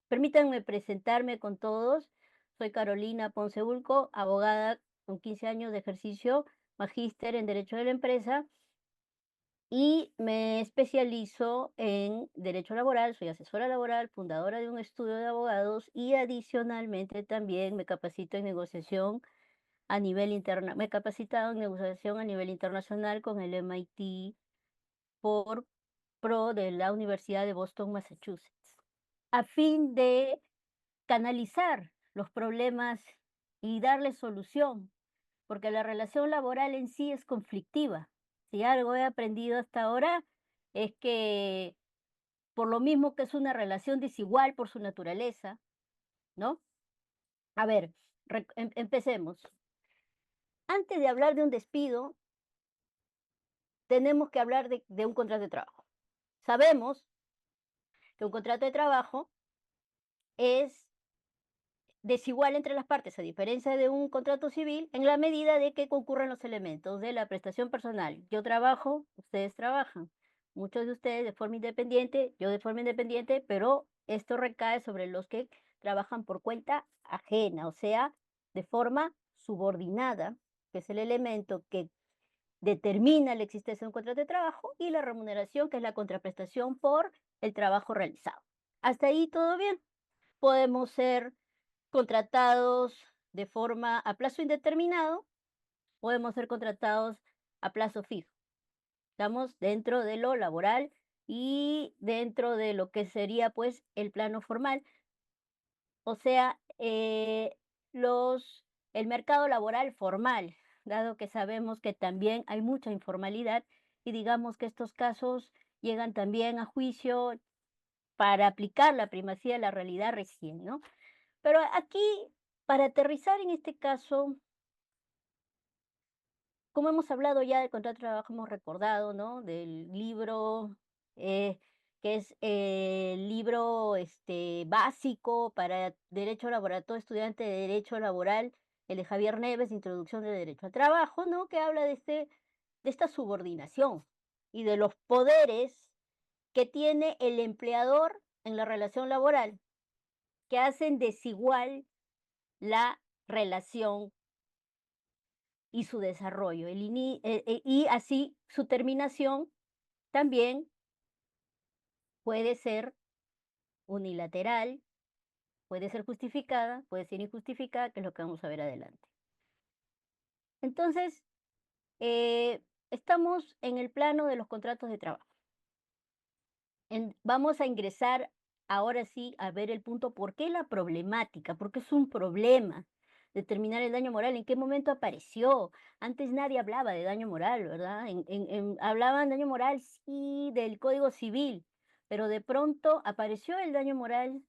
Permítanme presentarme con todos. Soy Carolina Ponce Bulco, abogada con 15 años de ejercicio, magíster en Derecho de la Empresa y me especializo en Derecho Laboral. Soy asesora laboral, fundadora de un estudio de abogados y adicionalmente también me capacito en negociación a nivel interna me he capacitado en negociación a nivel internacional con el MIT por pro de la Universidad de Boston, Massachusetts, a fin de canalizar los problemas y darle solución, porque la relación laboral en sí es conflictiva. Si algo he aprendido hasta ahora es que por lo mismo que es una relación desigual por su naturaleza, ¿no? A ver, empecemos. Antes de hablar de un despido, tenemos que hablar de un contrato de trabajo. Sabemos que un contrato de trabajo es desigual entre las partes, a diferencia de un contrato civil, en la medida de que concurren los elementos de la prestación personal. Yo trabajo, ustedes trabajan. Muchos de ustedes de forma independiente, yo de forma independiente, pero esto recae sobre los que trabajan por cuenta ajena, o sea, de forma subordinada, que es el elemento que determina la existencia de un contrato de trabajo, y la remuneración, que es la contraprestación por el trabajo realizado. Hasta ahí todo bien. Podemos ser contratados de forma a plazo indeterminado, podemos ser contratados a plazo fijo. Estamos dentro de lo laboral y dentro de lo que sería pues el plano formal, o sea, el mercado laboral formal, dado que sabemos que también hay mucha informalidad y digamos que estos casos llegan también a juicio para aplicar la primacía de la realidad recién, ¿no? Pero aquí, para aterrizar en este caso, como hemos hablado ya del contrato de trabajo, hemos recordado, ¿no? Del libro, que es el libro básico para derecho laboral, todo estudiante de derecho laboral, el de Javier Neves, Introducción de Derecho al Trabajo, ¿no? Que habla de esta subordinación y de los poderes que tiene el empleador en la relación laboral, que hacen desigual la relación y su desarrollo, y así su terminación también puede ser unilateral, puede ser justificada, puede ser injustificada, que es lo que vamos a ver adelante. Entonces, estamos en el plano de los contratos de trabajo. Vamos a ingresar ahora sí a ver el punto, ¿por qué la problemática? ¿Por qué es un problema determinar el daño moral? ¿En qué momento apareció? Antes nadie hablaba de daño moral, ¿verdad? Hablaban daño moral, sí, del Código Civil, pero de pronto apareció el daño moral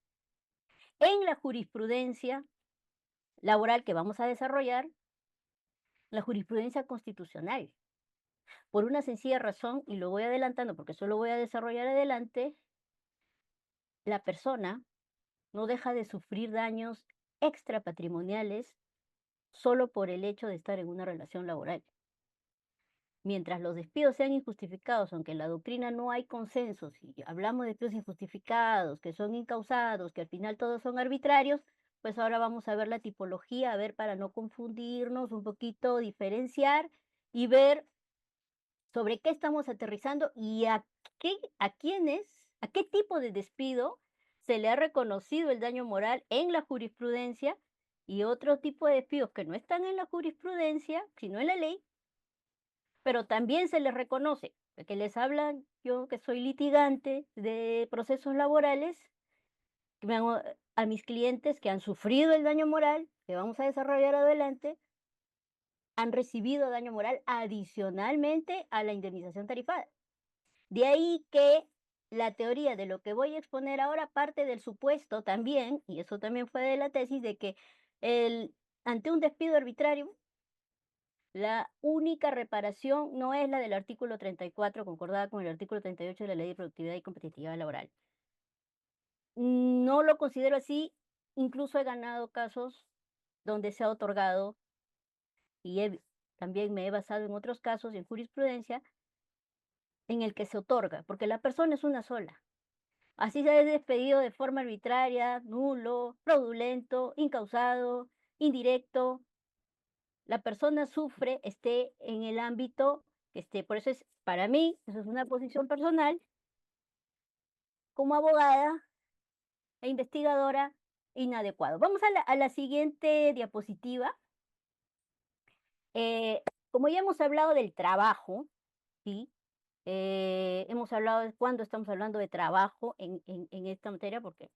en la jurisprudencia laboral que vamos a desarrollar, la jurisprudencia constitucional, por una sencilla razón, y lo voy adelantando porque eso lo voy a desarrollar adelante. La persona no deja de sufrir daños extrapatrimoniales solo por el hecho de estar en una relación laboral. Mientras los despidos sean injustificados, aunque en la doctrina no hay consenso, si hablamos de despidos injustificados, que son incausados, que al final todos son arbitrarios, pues ahora vamos a ver la tipología, a ver para no confundirnos, un poquito diferenciar y ver sobre qué estamos aterrizando y a quiénes, a qué tipo de despido se le ha reconocido el daño moral en la jurisprudencia, y otro tipo de despidos que no están en la jurisprudencia, sino en la ley, pero también se les reconoce. Que les hablan, yo que soy litigante de procesos laborales, que a mis clientes que han sufrido el daño moral, que vamos a desarrollar adelante, han recibido daño moral adicionalmente a la indemnización tarifada. De ahí que la teoría de lo que voy a exponer ahora parte del supuesto también, y eso también fue de la tesis, de que ante un despido arbitrario, la única reparación no es la del artículo 34, concordada con el artículo 38 de la Ley de Productividad y Competitividad Laboral. No lo considero así, incluso he ganado casos donde se ha otorgado, y también me he basado en otros casos en jurisprudencia en el que se otorga, porque la persona es una sola. Así se ha despedido de forma arbitraria, nulo, fraudulento, incausado, indirecto. La persona sufre, esté en el ámbito que esté. Por eso es, para mí, eso es una posición personal, como abogada e investigadora, inadecuado. Vamos a la siguiente diapositiva. Como ya hemos hablado del trabajo, ¿sí? Hemos hablado de cuándo estamos hablando de trabajo en esta materia, porque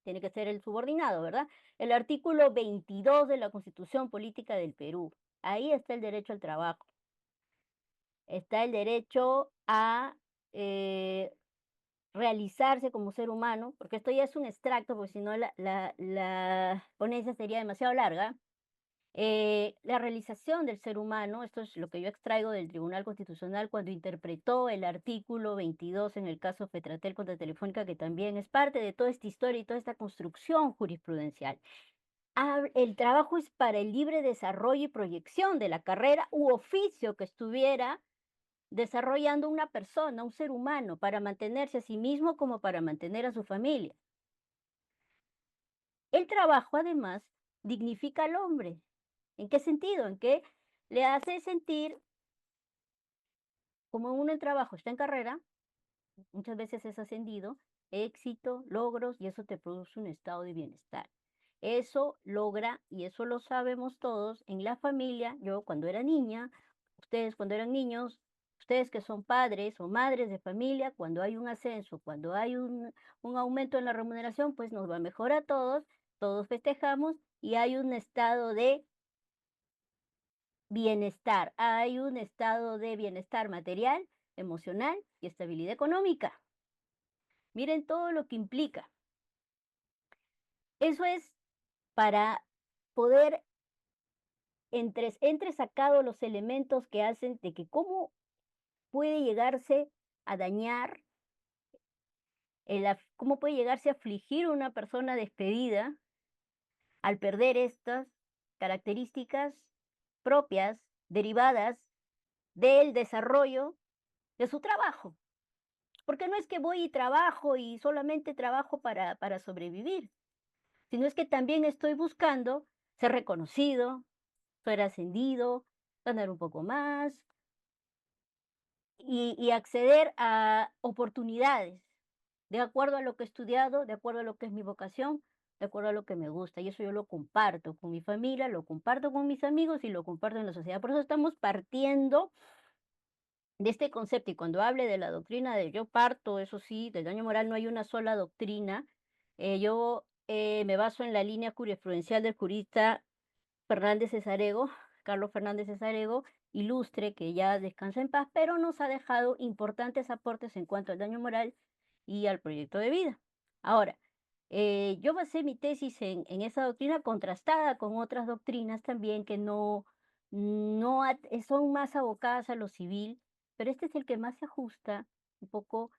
tiene que ser el subordinado, ¿verdad? El artículo 22 de la Constitución Política del Perú. Ahí está el derecho al trabajo. Está el derecho a realizarse como ser humano, porque esto ya es un extracto, porque si no la ponencia sería demasiado larga. La realización del ser humano, esto es lo que yo extraigo del Tribunal Constitucional cuando interpretó el artículo 22 en el caso Fetratel contra Telefónica, que también es parte de toda esta historia y toda esta construcción jurisprudencial. El trabajo es para el libre desarrollo y proyección de la carrera u oficio que estuviera desarrollando una persona, un ser humano, para mantenerse a sí mismo como para mantener a su familia. El trabajo, además, dignifica al hombre. ¿En qué sentido? En que le hace sentir, como uno en trabajo está en carrera, muchas veces es ascendido, éxito, logros, y eso te produce un estado de bienestar. Eso logra, y eso lo sabemos todos, en la familia. Yo cuando era niña, ustedes cuando eran niños, ustedes que son padres o madres de familia, cuando hay un ascenso, cuando hay un aumento en la remuneración, pues nos va mejor a todos, todos festejamos y hay un estado de bienestar, hay un estado de bienestar material, emocional y estabilidad económica. Miren todo lo que implica. Eso es para poder entresacado los elementos que hacen de que cómo puede llegarse a dañar, cómo puede llegarse a afligir a una persona despedida al perder estas características propias, derivadas del desarrollo de su trabajo. Porque no es que voy y trabajo y solamente trabajo para sobrevivir, sino es que también estoy buscando ser reconocido, ser ascendido, ganar un poco más y acceder a oportunidades de acuerdo a lo que he estudiado, de acuerdo a lo que es mi vocación, de acuerdo a lo que me gusta. Y eso yo lo comparto con mi familia, lo comparto con mis amigos y lo comparto en la sociedad. Por eso estamos partiendo de este concepto. Y cuando hable de la doctrina de yo parto, eso sí, del daño moral, no hay una sola doctrina. Yo me baso en la línea jurisprudencial del jurista Fernández Cesarego, Carlos Fernández Cesarego, ilustre, que ya descansa en paz, pero nos ha dejado importantes aportes en cuanto al daño moral y al proyecto de vida. Ahora, yo basé mi tesis en esa doctrina contrastada con otras doctrinas también que son más abocadas a lo civil, pero este es el que más se ajusta un poco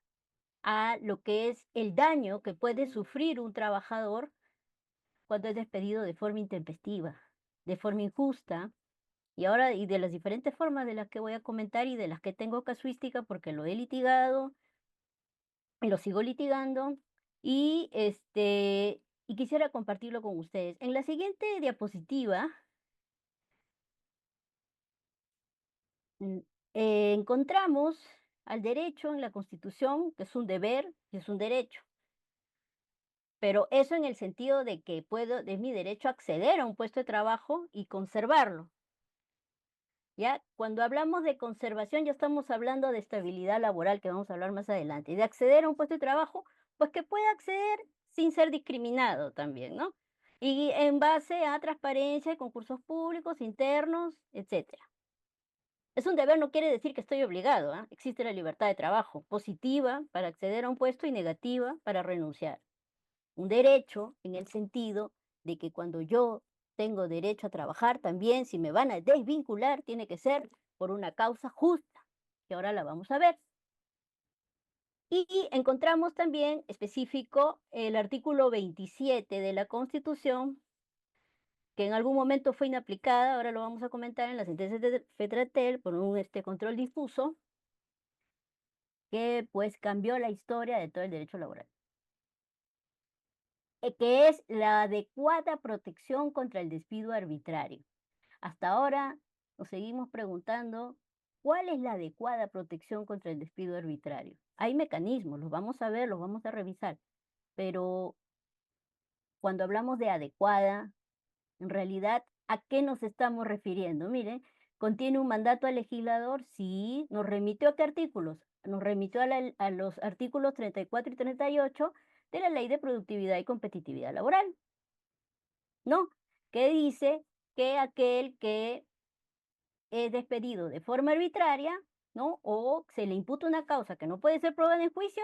a lo que es el daño que puede sufrir un trabajador cuando es despedido de forma intempestiva, de forma injusta, y de las diferentes formas de las que voy a comentar y de las que tengo casuística porque lo he litigado y lo sigo litigando y quisiera compartirlo con ustedes. En la siguiente diapositiva mm, encontramos al derecho en la Constitución, que es un deber y es un derecho. Pero eso en el sentido de que es mi derecho a acceder a un puesto de trabajo y conservarlo. ¿Ya? Cuando hablamos de conservación, ya estamos hablando de estabilidad laboral, que vamos a hablar más adelante, y de acceder a un puesto de trabajo, pues que pueda acceder sin ser discriminado también, ¿no? Y en base a transparencia, concursos públicos, internos, etcétera. Es un deber, no quiere decir que estoy obligado, ¿ah? Existe la libertad de trabajo, positiva para acceder a un puesto y negativa para renunciar. Un derecho en el sentido de que cuando yo tengo derecho a trabajar también, si me van a desvincular, tiene que ser por una causa justa, que ahora la vamos a ver. Y encontramos también específico el artículo 27 de la Constitución, que en algún momento fue inaplicada, ahora lo vamos a comentar en la sentencia de Fetratel por un control difuso, que pues cambió la historia de todo el derecho laboral. que es la adecuada protección contra el despido arbitrario. Hasta ahora nos seguimos preguntando cuál es la adecuada protección contra el despido arbitrario. Hay mecanismos, los vamos a ver, los vamos a revisar, pero cuando hablamos de adecuada, en realidad, ¿a qué nos estamos refiriendo? Mire, ¿contiene un mandato al legislador? Sí. ¿Nos remitió a qué artículos? Nos remitió a los artículos 34 y 38 de la Ley de Productividad y Competitividad Laboral, ¿no? Que dice que aquel que es despedido de forma arbitraria, ¿no? O se le imputa una causa que no puede ser probada en juicio,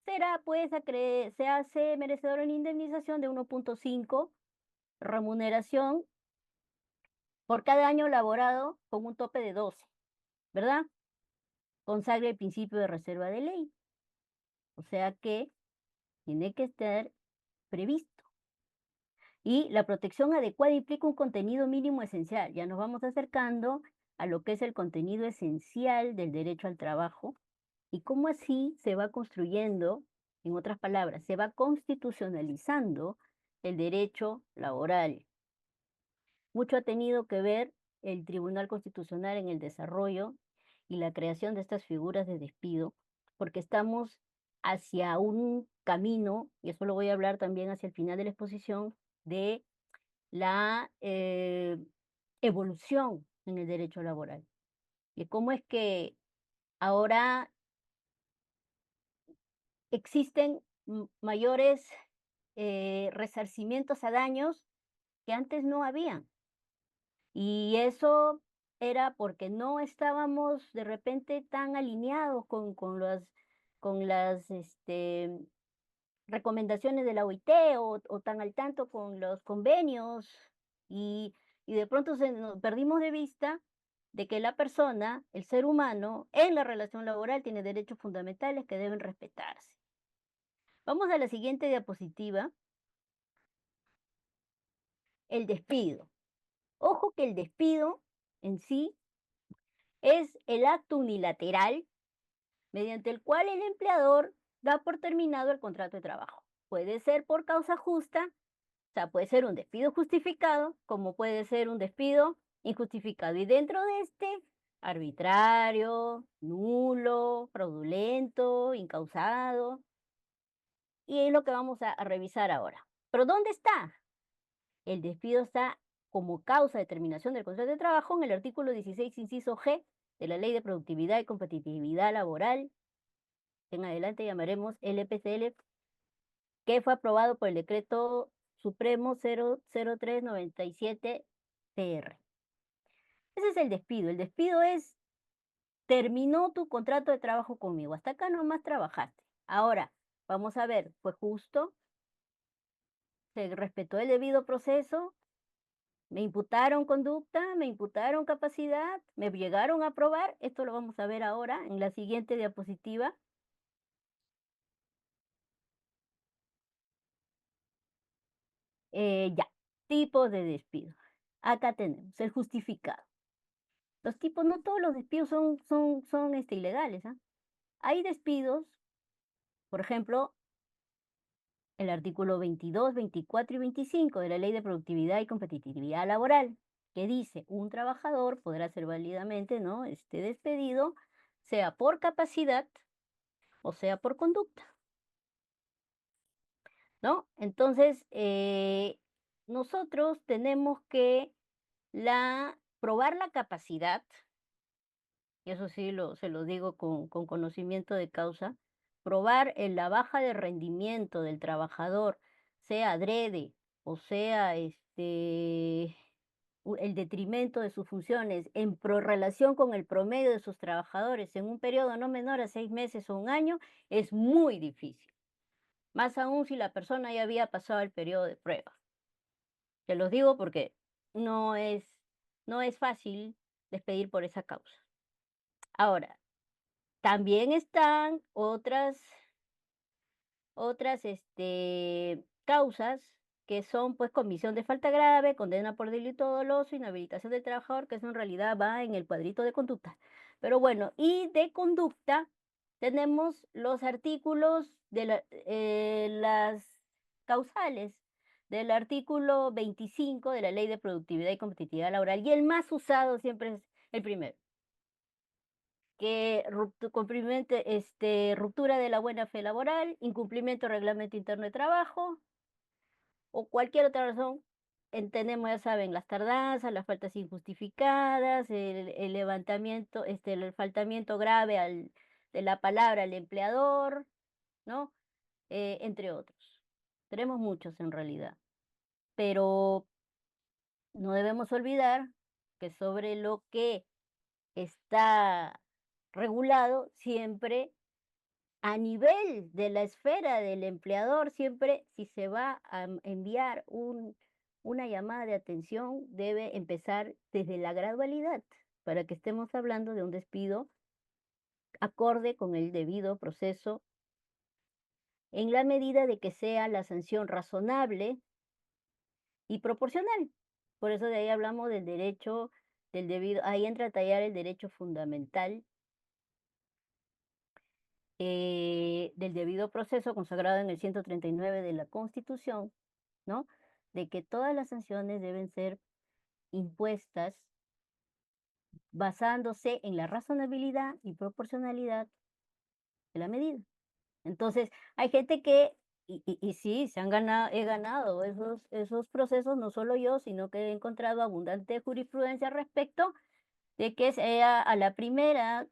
será, pues, se hace merecedor de una indemnización de 1.5 remuneración por cada año laborado con un tope de 12, ¿verdad? Consagra el principio de reserva de ley. O sea que tiene que estar previsto. Y la protección adecuada implica un contenido mínimo esencial. Ya nos vamos acercando a lo que es el contenido esencial del derecho al trabajo y cómo así se va construyendo, en otras palabras, se va constitucionalizando el derecho laboral. Mucho ha tenido que ver el Tribunal Constitucional en el desarrollo y la creación de estas figuras de despido, porque estamos hacia un camino, y eso lo voy a hablar también hacia el final de la exposición, de la evolución en el derecho laboral. Y cómo es que ahora existen mayores resarcimientos a daños que antes no habían. Y eso era porque no estábamos de repente tan alineados con las recomendaciones de la OIT o tan al tanto con los convenios y, y de pronto nos perdimos de vista de que la persona, el ser humano, en la relación laboral tiene derechos fundamentales que deben respetarse. Vamos a la siguiente diapositiva, el despido. Ojo que el despido en sí es el acto unilateral mediante el cual el empleador da por terminado el contrato de trabajo. Puede ser por causa justa, o sea, puede ser un despido justificado, como puede ser un despido injustificado. Y dentro de este, arbitrario, nulo, fraudulento, incausado. Y es lo que vamos a revisar ahora. Pero ¿dónde está? El despido está como causa de terminación del contrato de trabajo en el artículo 16, inciso G de la Ley de Productividad y Competitividad Laboral. En adelante llamaremos LPCL, que fue aprobado por el Decreto Supremo 00397-TR. Ese es el despido. El despido es, terminó tu contrato de trabajo conmigo. Hasta acá nomás trabajaste. Ahora, vamos a ver, ¿fue justo? ¿Se respetó el debido proceso? ¿Me imputaron conducta? ¿Me imputaron capacidad? ¿Me llegaron a aprobar? Esto lo vamos a ver ahora en la siguiente diapositiva. Ya, tipos de despido. Acá tenemos el justificado. Los tipos, no todos los despidos son ilegales, ¿ah? Hay despidos, por ejemplo, el artículo 22, 24 y 25 de la Ley de Productividad y Competitividad Laboral, que dice, un trabajador podrá ser válidamente, ¿no?, despedido, sea por capacidad o sea por conducta, ¿no? Entonces, nosotros tenemos que probar la capacidad, y eso sí se lo digo con conocimiento de causa, probar en la baja de rendimiento del trabajador, sea adrede o sea el detrimento de sus funciones en relación con el promedio de sus trabajadores en un periodo no menor a 6 meses o un año, es muy difícil. Más aún si la persona ya había pasado el periodo de prueba. Te los digo porque no es, no es fácil despedir por esa causa. Ahora, también están otras causas que son pues comisión de falta grave, condena por delito doloso, inhabilitación del trabajador, que eso en realidad va en el cuadrito de conducta. Pero bueno, y de conducta tenemos los artículos de las causales del artículo 25 de la Ley de Productividad y Competitividad Laboral, y el más usado siempre es el primero, que ruptura de la buena fe laboral, incumplimiento del reglamento interno de trabajo o cualquier otra razón. Entendemos, ya saben, las tardanzas, las faltas injustificadas, el levantamiento, el faltamiento grave de la palabra al empleador, ¿no? Entre otros. Tenemos muchos en realidad, pero no debemos olvidar que sobre lo que está regulado siempre a nivel de la esfera del empleador, siempre si se va a enviar una llamada de atención, debe empezar desde la gradualidad, para que estemos hablando de un despido acorde con el debido proceso, en la medida de que sea la sanción razonable y proporcional. Por eso de ahí hablamos del derecho del debido, ahí entra a tallar el derecho fundamental del debido proceso consagrado en el 139 de la Constitución, ¿no? De que todas las sanciones deben ser impuestas basándose en la razonabilidad y proporcionalidad de la medida. Entonces, hay gente que, y sí, he ganado esos procesos, no solo yo, sino que he encontrado abundante jurisprudencia al respecto, de que sea a la primera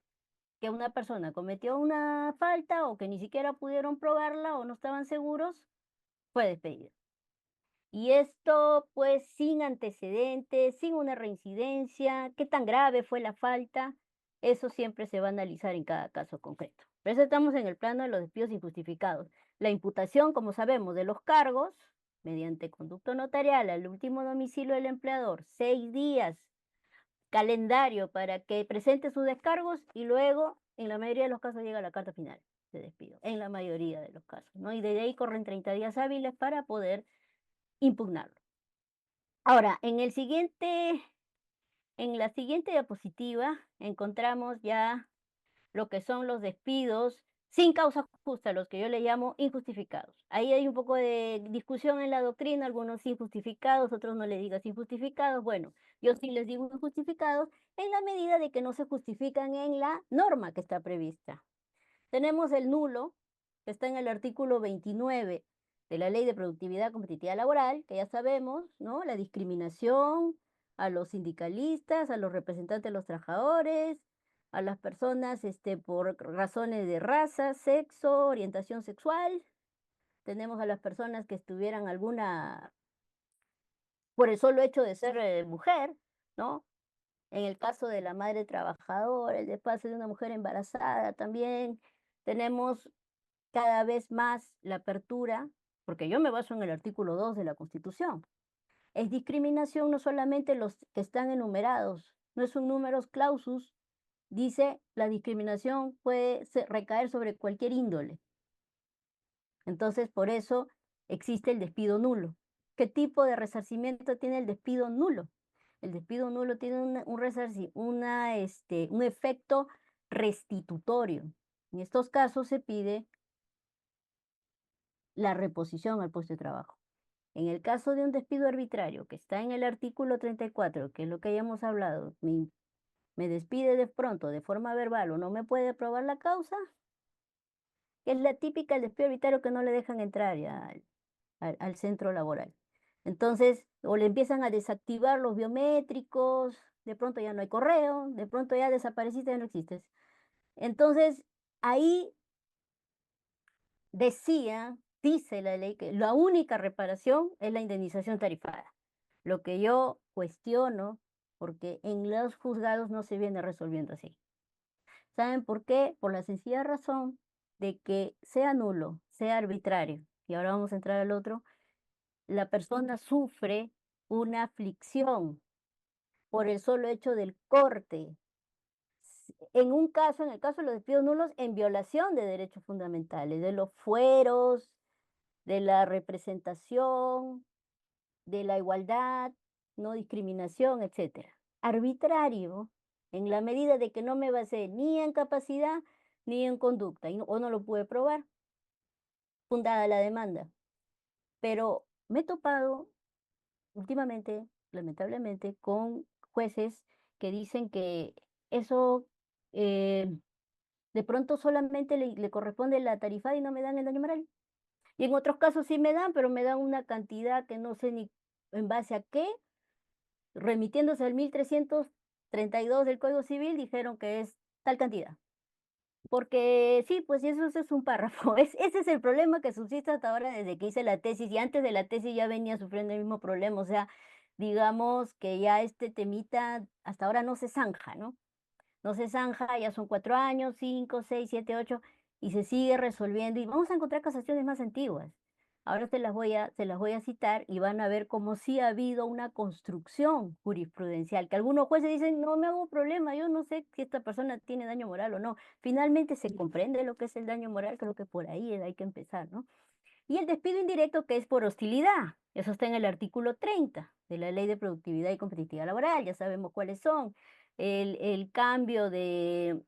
que una persona cometió una falta o que ni siquiera pudieron probarla o no estaban seguros, fue despedido. Y esto, pues, sin antecedentes, sin una reincidencia, qué tan grave fue la falta, eso siempre se va a analizar en cada caso concreto. Por eso estamos en el plano de los despidos injustificados. La imputación, como sabemos, de los cargos, mediante conducto notarial al último domicilio del empleador, 6 días calendario para que presente sus descargos y luego, en la mayoría de los casos, llega la carta final de despido, en la mayoría de los casos, ¿no? Y desde ahí corren 30 días hábiles para poder impugnarlo. Ahora, en la siguiente diapositiva encontramos ya lo que son los despidos sin causa justa, los que yo le llamo injustificados. Ahí hay un poco de discusión en la doctrina, algunos injustificados, otros no le digas injustificados. Bueno, yo sí les digo injustificados en la medida de que no se justifican en la norma que está prevista. Tenemos el nulo, que está en el artículo 29 de la Ley de Productividad Competitividad Laboral, que ya sabemos, ¿no? La discriminación a los sindicalistas, a los representantes de los trabajadores, a las personas por razones de raza, sexo, orientación sexual. Tenemos a las personas que estuvieran por el solo hecho de ser mujer, ¿no? En el caso de la madre trabajadora, el despacho de una mujer embarazada también, tenemos cada vez más la apertura, porque yo me baso en el artículo 2 de la Constitución. Es discriminación no solamente los que están enumerados, no es un numerus clausus, dice la discriminación puede recaer sobre cualquier índole. Entonces, por eso existe el despido nulo. ¿Qué tipo de resarcimiento tiene el despido nulo? El despido nulo tiene un efecto restitutorio. En estos casos se pide la reposición al puesto de trabajo. En el caso de un despido arbitrario, que está en el artículo 34, que es lo que hayamos hablado, me despide de pronto de forma verbal o no me puede probar la causa, que es la típica del despido arbitrario que no le dejan entrar ya al centro laboral. Entonces, o le empiezan a desactivar los biométricos, de pronto ya no hay correo, de pronto ya desapareciste, ya no existes. Entonces, ahí dice la ley que la única reparación es la indemnización tarifada. Lo que yo cuestiono, porque en los juzgados no se viene resolviendo así. ¿Saben por qué? Por la sencilla razón de que sea nulo, sea arbitrario, y ahora vamos a entrar al otro, la persona sufre una aflicción por el solo hecho del corte. En el caso de los despidos nulos, en violación de derechos fundamentales, de los fueros, de la representación, de la igualdad, no discriminación, etcétera. Arbitrario, en la medida de que no me basé ni en capacidad ni en conducta, o no lo pude probar, fundada la demanda. Pero me he topado últimamente, lamentablemente, con jueces que dicen que eso de pronto solamente le corresponde la tarifada y no me dan el daño moral. Y en otros casos sí me dan, pero me dan una cantidad que no sé ni en base a qué, remitiéndose al 1332 del Código Civil, dijeron que es tal cantidad. Porque sí, pues y eso es un párrafo. Ese es el problema que subsiste hasta ahora desde que hice la tesis, y antes de la tesis ya venía sufriendo el mismo problema. O sea, digamos que ya este temita hasta ahora no se zanja, ¿no? No se zanja, ya son 4 años, 5, 6, 7, 8, y se sigue resolviendo. Y vamos a encontrar casaciones más antiguas. Ahora se las voy a citar y van a ver cómo sí ha habido una construcción jurisprudencial, que algunos jueces dicen, no me hago problema, yo no sé si esta persona tiene daño moral o no. Finalmente se comprende lo que es el daño moral, creo que por ahí hay que empezar, ¿no? Y el despido indirecto, que es por hostilidad. Eso está en el artículo 30 de la Ley de Productividad y Competitividad Laboral. Ya sabemos cuáles son. El cambio de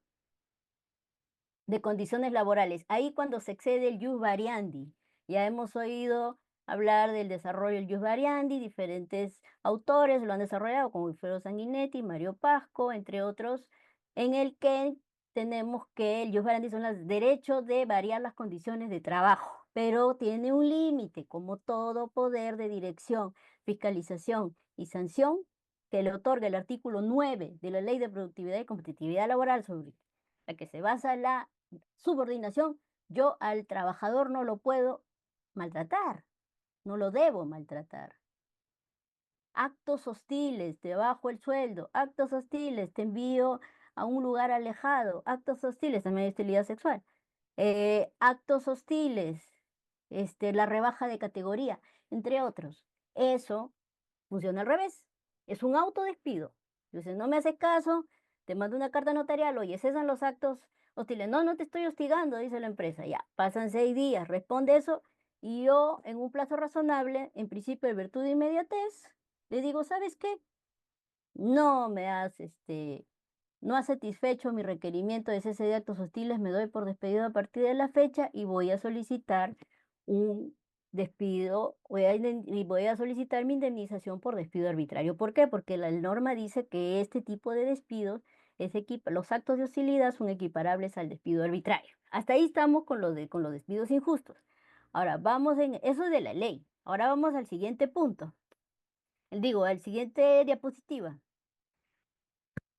condiciones laborales. Ahí cuando se excede el jus variandi. Ya hemos oído hablar del desarrollo del jus variandi, diferentes autores lo han desarrollado, como Wilfredo Sanguinetti, Mario Pasco, entre otros, en el que tenemos que el jus variandi son los derechos de variar las condiciones de trabajo, pero tiene un límite, como todo poder de dirección, fiscalización y sanción que le otorga el artículo 9 de la Ley de Productividad y Competitividad Laboral, sobre la que se basa la subordinación. Yo al trabajador no lo puedo maltratar, no lo debo maltratar. Actos hostiles, te bajo el sueldo, actos hostiles, te envío a un lugar alejado, actos hostiles, también hay hostilidad sexual, actos hostiles, la rebaja de categoría, entre otros. Eso funciona al revés, es un autodespido. Dice, no me haces caso, te mando una carta notarial, oye, cesan los actos hostiles. No, no te estoy hostigando, dice la empresa. Ya, pasan 6 días, responde eso, y yo, en un plazo razonable, en principio de virtud de inmediatez, le digo, ¿sabes qué? No me has, no has satisfecho mi requerimiento de cese de actos hostiles, me doy por despedido a partir de la fecha y voy a solicitar un despido, y voy a solicitar mi indemnización por despido arbitrario. ¿Por qué? Porque la norma dice que este tipo de despidos, los actos de hostilidad son equiparables al despido arbitrario. Hasta ahí estamos con los despidos injustos. Ahora, vamos en eso de la ley. Ahora vamos al siguiente punto. Digo, al siguiente diapositiva.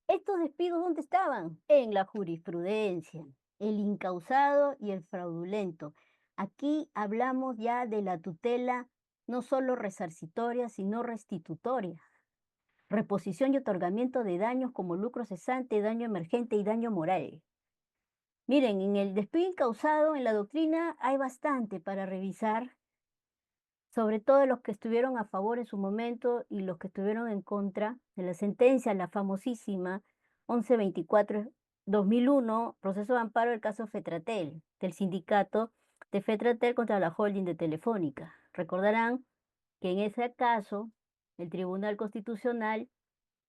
¿Estos despidos dónde estaban? En la jurisprudencia, el incausado y el fraudulento. Aquí hablamos ya de la tutela no solo resarcitoria, sino restitutoria. Reposición y otorgamiento de daños como lucro cesante, daño emergente y daño moral. Miren, en el despido incausado, en la doctrina, hay bastante para revisar, sobre todo los que estuvieron a favor en su momento y los que estuvieron en contra de la sentencia, la famosísima 1124-2001, proceso de amparo del caso Fetratel, del sindicato de Fetratel contra la holding de Telefónica. Recordarán que en ese caso el Tribunal Constitucional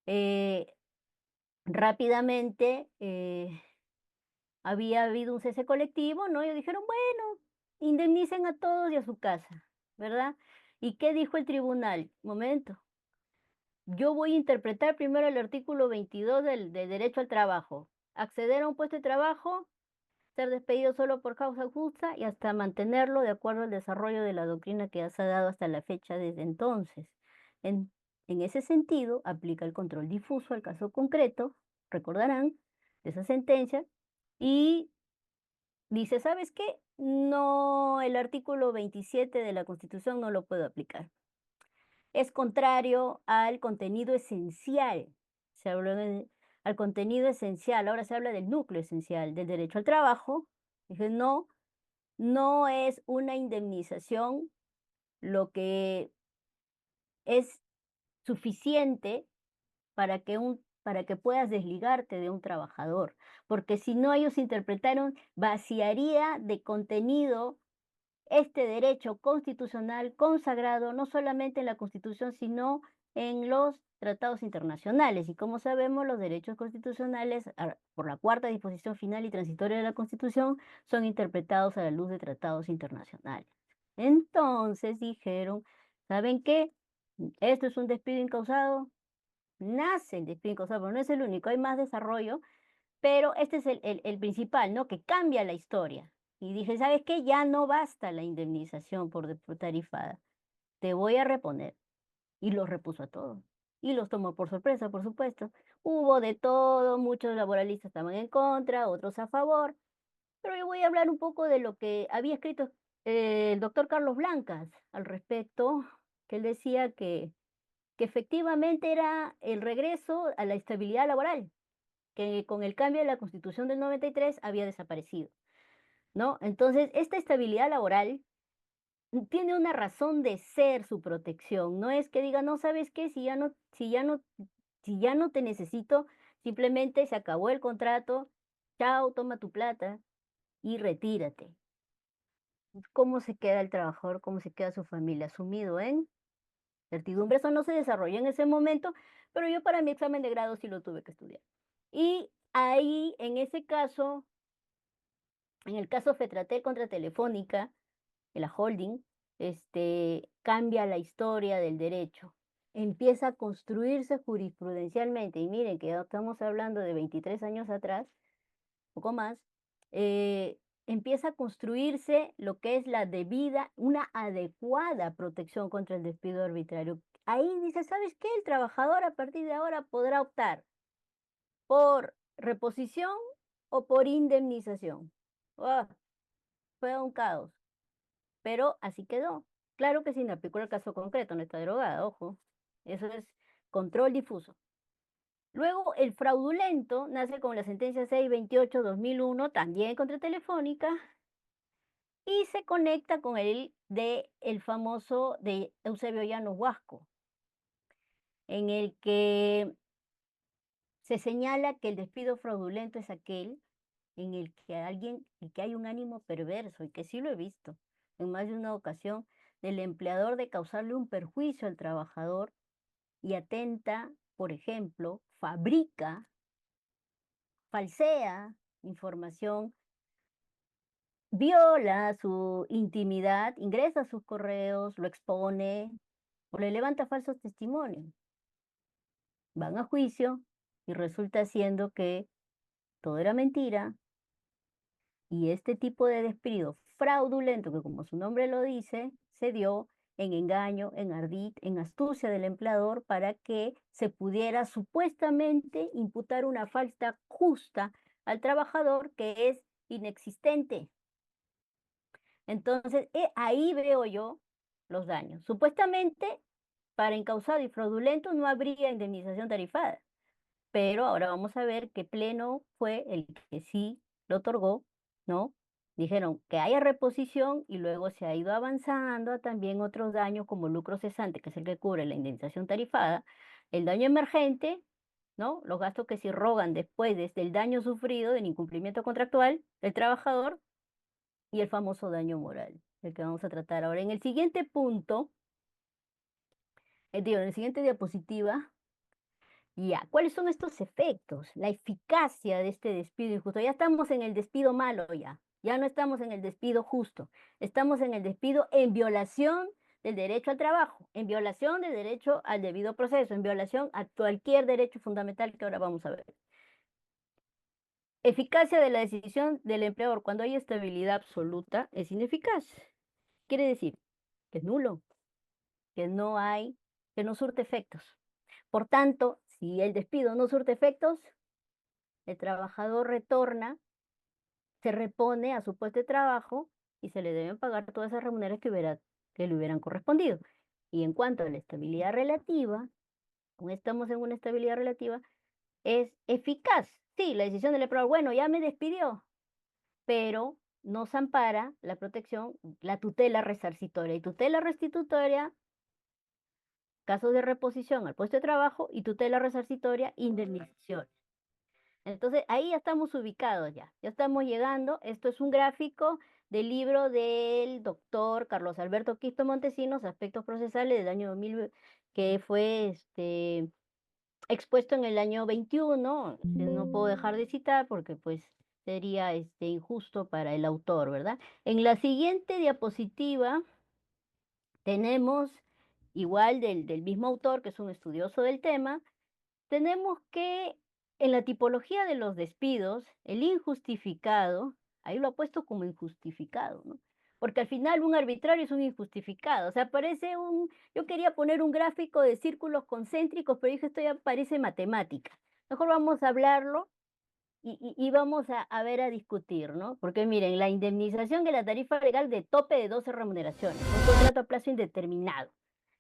eh, rápidamente había habido un cese colectivo, ¿no? Y dijeron, bueno, indemnicen a todos y a su casa, ¿verdad? ¿Y qué dijo el tribunal? Momento, yo voy a interpretar primero el artículo 22 del derecho al trabajo. Acceder a un puesto de trabajo, ser despedido solo por causa justa y hasta mantenerlo de acuerdo al desarrollo de la doctrina que se ha dado hasta la fecha desde entonces. En, en ese sentido, aplica el control difuso al caso concreto, recordarán, de esa sentencia, y dice, ¿sabes qué? No, el artículo 27 de la Constitución no lo puedo aplicar. Es contrario al contenido esencial. Se habló al contenido esencial. Ahora se habla del núcleo esencial del derecho al trabajo. Dije, no, no es una indemnización lo que es suficiente para que puedas desligarte de un trabajador, porque si no ellos interpretaron, vaciaría de contenido este derecho constitucional consagrado no solamente en la Constitución, sino en los tratados internacionales. Y como sabemos, los derechos constitucionales, por la cuarta disposición final y transitoria de la Constitución, son interpretados a la luz de tratados internacionales. Entonces dijeron, ¿saben qué? Esto es un despido incausado, nace el despido incausado, pero no es el único, hay más desarrollo, pero este es el principal, ¿no? Que cambia la historia. Y dije, ¿sabes qué? Ya no basta la indemnización por tarifada, te voy a reponer. Y los repuso a todos. Y los tomó por sorpresa, por supuesto. Hubo de todo, muchos laboralistas estaban en contra, otros a favor, pero yo voy a hablar un poco de lo que había escrito el doctor Carlos Blancas al respecto, que él decía que efectivamente era el regreso a la estabilidad laboral, que con el cambio de la Constitución del 93 había desaparecido, ¿no? Entonces, esta estabilidad laboral tiene una razón de ser su protección. No es que diga, no, ¿sabes qué? Si ya no te necesito, simplemente se acabó el contrato, chao, toma tu plata y retírate. ¿Cómo se queda el trabajador? ¿Cómo se queda su familia? Sumido en certidumbre. Eso no se desarrolló en ese momento, pero yo para mi examen de grado sí lo tuve que estudiar. Y ahí, en ese caso, en el caso Fetratel contra Telefónica, de la holding, cambia la historia del derecho. Empieza a construirse jurisprudencialmente. Y miren que ya estamos hablando de 23 años atrás, poco más, empieza a construirse lo que es la debida, una adecuada protección contra el despido arbitrario. Ahí dice, ¿sabes qué? El trabajador a partir de ahora podrá optar por reposición o por indemnización. ¡Ah! Fue un caos. Pero así quedó. Claro que sin aplicar el caso concreto, no está derogada, ojo. Eso es control difuso. Luego, el fraudulento nace con la sentencia 628/2001, también contra Telefónica, y se conecta con el famoso de Eusebio Llanos Huasco, en el que se señala que el despido fraudulento es aquel en el que hay un ánimo perverso, y que sí lo he visto en más de una ocasión, del empleador de causarle un perjuicio al trabajador y atenta, por ejemplo, fabrica, falsea información, viola su intimidad, ingresa a sus correos, lo expone o le levanta falsos testimonios. Van a juicio y resulta siendo que todo era mentira. Y este tipo de despido fraudulento, que como su nombre lo dice, se dio en engaño, en ardid, en astucia del empleador para que se pudiera supuestamente imputar una falta justa al trabajador que es inexistente. Entonces, ahí veo yo los daños. Supuestamente, para encausado y fraudulento no habría indemnización tarifada, pero ahora vamos a ver qué pleno fue el que sí lo otorgó, ¿no? Dijeron que haya reposición y luego se ha ido avanzando a también otros daños como lucro cesante, que es el que cubre la indemnización tarifada, el daño emergente, ¿no? Los gastos que se rogan después desde el daño sufrido del incumplimiento contractual del trabajador y el famoso daño moral, el que vamos a tratar ahora. En el siguiente punto, en el siguiente diapositiva, ya, ¿cuáles son estos efectos? La eficacia de este despido injusto. Ya estamos en el despido malo ya. Ya no estamos en el despido justo. Estamos en el despido en violación del derecho al trabajo, en violación del derecho al debido proceso, en violación a cualquier derecho fundamental que ahora vamos a ver. Eficacia de la decisión del empleador. Cuando hay estabilidad absoluta, es ineficaz. Quiere decir que es nulo, que no hay, que no surte efectos. Por tanto, si el despido no surte efectos, el trabajador retorna, se repone a su puesto de trabajo y se le deben pagar todas esas remuneraciones que le hubieran correspondido. Y en cuanto a la estabilidad relativa, como estamos en una estabilidad relativa, es eficaz. Sí, la decisión del empleador, bueno, ya me despidió, pero nos ampara la protección, la tutela resarcitoria. Y tutela restitutoria, casos de reposición al puesto de trabajo, y tutela resarcitoria, indemnización. Entonces, ahí ya estamos ubicados ya, ya estamos llegando. Esto es un gráfico del libro del doctor Carlos Alberto Quisto Montesinos, Aspectos Procesales del año 2000, que fue expuesto en el año 21. No puedo dejar de citar porque pues sería injusto para el autor, ¿verdad? En la siguiente diapositiva Tenemos, igual del mismo autor, que es un estudioso del tema, tenemos que en la tipología de los despidos, el injustificado, ahí lo ha puesto como injustificado, ¿no? Porque al final un arbitrario es un injustificado, o sea, parece yo quería poner un gráfico de círculos concéntricos, pero dije, esto ya parece matemática. Mejor vamos a hablarlo y vamos a ver, a discutir, ¿no? Porque miren, la indemnización de la tarifa legal de tope de 12 remuneraciones, un contrato a plazo indeterminado.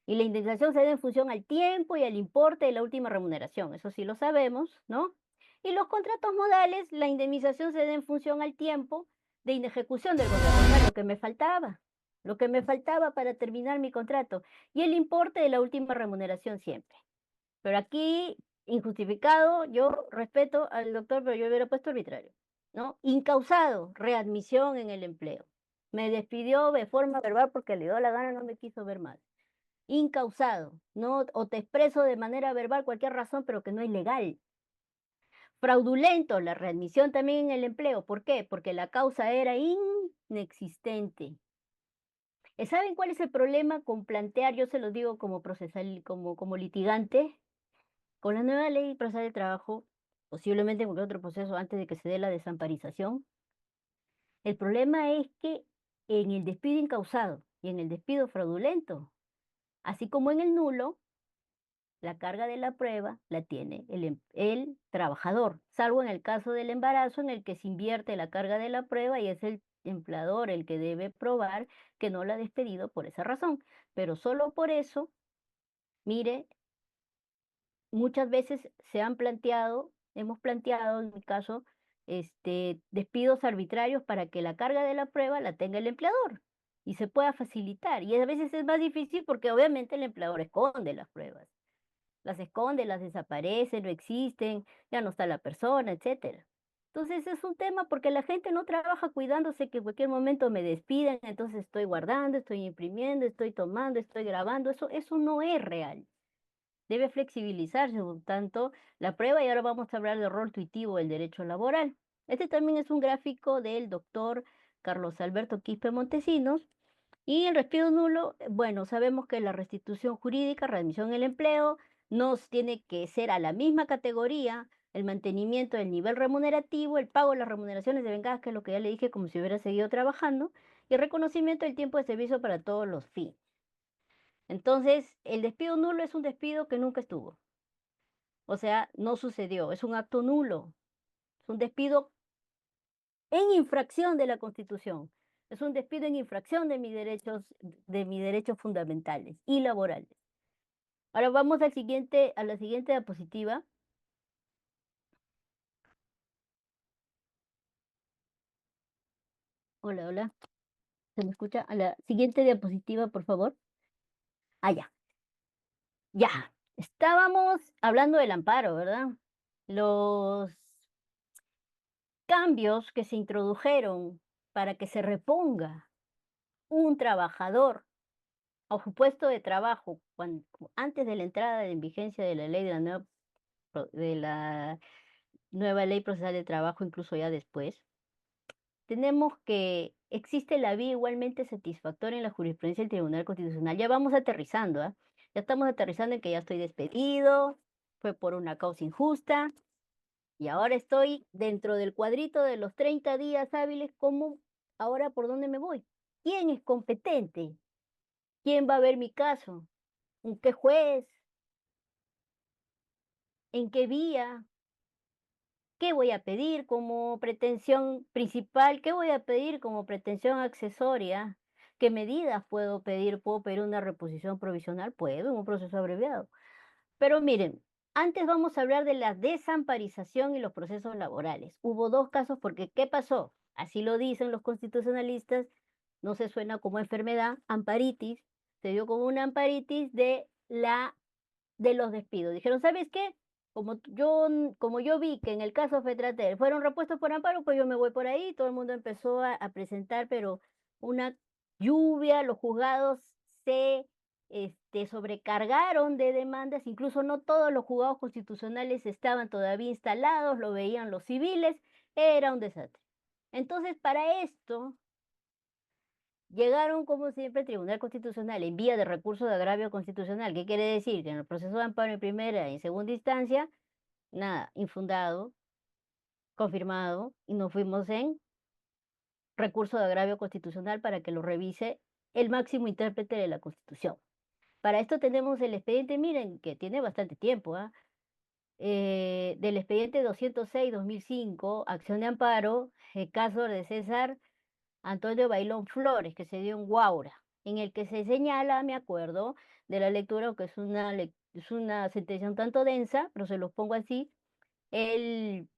Y la indemnización se da en función al tiempo y al importe de la última remuneración, eso sí lo sabemos, ¿no? Y los contratos modales, la indemnización se da en función al tiempo de inejecución del contrato, o sea, lo que me faltaba para terminar mi contrato, y el importe de la última remuneración siempre. Pero aquí, injustificado, yo respeto al doctor, pero yo hubiera puesto arbitrario, ¿no? Incausado, readmisión en el empleo. Me despidió de forma verbal porque le dio la gana, no me quiso ver más. Incausado, ¿no? O te expreso de manera verbal cualquier razón, pero que no es legal. Fraudulento, la readmisión también en el empleo. ¿Por qué? Porque la causa era inexistente. ¿Saben cuál es el problema con plantear, yo se los digo como procesal, como litigante, con la nueva ley procesal del trabajo, posiblemente en cualquier otro proceso antes de que se dé la desamparización? El problema es que en el despido incausado y en el despido fraudulento, así como en el nulo, la carga de la prueba la tiene el trabajador, salvo en el caso del embarazo en el que se invierte la carga de la prueba y es el empleador el que debe probar que no la ha despedido por esa razón. Pero solo por eso, mire, muchas veces hemos planteado, en mi caso, despidos arbitrarios para que la carga de la prueba la tenga el empleador y se pueda facilitar. Y a veces es más difícil porque obviamente el empleador esconde las pruebas. Las esconde, las desaparece, no existen, ya no está la persona, etcétera. Entonces es un tema porque la gente no trabaja cuidándose que en cualquier momento me despiden, entonces estoy guardando, estoy imprimiendo, estoy tomando, estoy grabando. Eso no es real. Debe flexibilizarse un tanto la prueba y ahora vamos a hablar del rol tuitivo del derecho laboral. Este también es un gráfico del doctor Carlos Alberto Quispe Montesinos. Y el despido nulo, bueno, sabemos que la restitución jurídica, readmisión en el empleo, nos tiene que ser a la misma categoría el mantenimiento del nivel remunerativo, el pago de las remuneraciones de vengadas, que es lo que ya le dije, como si hubiera seguido trabajando, y el reconocimiento del tiempo de servicio para todos los fines. Entonces, el despido nulo es un despido que nunca estuvo. O sea, no sucedió, es un acto nulo, es un despido en infracción de la Constitución, es un despido en infracción de mis derechos fundamentales y laborales. Ahora vamos a la siguiente diapositiva. Hola, hola, ¿se me escucha? A la siguiente diapositiva, por favor. Ah, ya, ya. Estábamos hablando del amparo, ¿verdad? Los cambios que se introdujeron para que se reponga un trabajador o su puesto de trabajo antes de la entrada en vigencia de la ley de la nueva ley procesal de trabajo, incluso ya después, tenemos que existe la vía igualmente satisfactoria en la jurisprudencia del Tribunal Constitucional. Ya vamos aterrizando, ¿ah? Ya estamos aterrizando en que ya estoy despedido, fue por una causa injusta, y ahora estoy dentro del cuadrito de los 30 días hábiles. ¿Cómo? Ahora, ¿por dónde me voy? ¿Quién es competente? ¿Quién va a ver mi caso? ¿En qué juez? ¿En qué vía? ¿Qué voy a pedir como pretensión principal? ¿Qué voy a pedir como pretensión accesoria? ¿Qué medidas puedo pedir? ¿Puedo pedir una reposición provisional? Puedo, en un proceso abreviado. Pero miren, antes vamos a hablar de la desamparización y los procesos laborales. Hubo dos casos porque, ¿qué pasó? Así lo dicen los constitucionalistas, no se suena como enfermedad, amparitis, se dio como una amparitis de los despidos. Dijeron, ¿sabes qué? Como yo vi que en el caso Fetratel fueron repuestos por amparo, pues yo me voy por ahí. Todo el mundo empezó a presentar, pero una lluvia, los juzgados se sobrecargaron de demandas, incluso no todos los juzgados constitucionales estaban todavía instalados, lo veían los civiles, era un desastre. Entonces, para esto, Llegaron, como siempre, al Tribunal Constitucional en vía de recurso de agravio constitucional. ¿Qué quiere decir? Que en el proceso de amparo en primera y en segunda instancia, nada, infundado, confirmado, y nos fuimos en recurso de agravio constitucional para que lo revise el máximo intérprete de la Constitución. Para esto tenemos el expediente, miren, que tiene bastante tiempo, ¿ah? Del expediente 206-2005, acción de amparo, el caso de César Antonio Bailón Flores, que se dio en Guaura, en el que se señala, me acuerdo, de la lectura, aunque es una sentencia un tanto densa, pero se los pongo así, él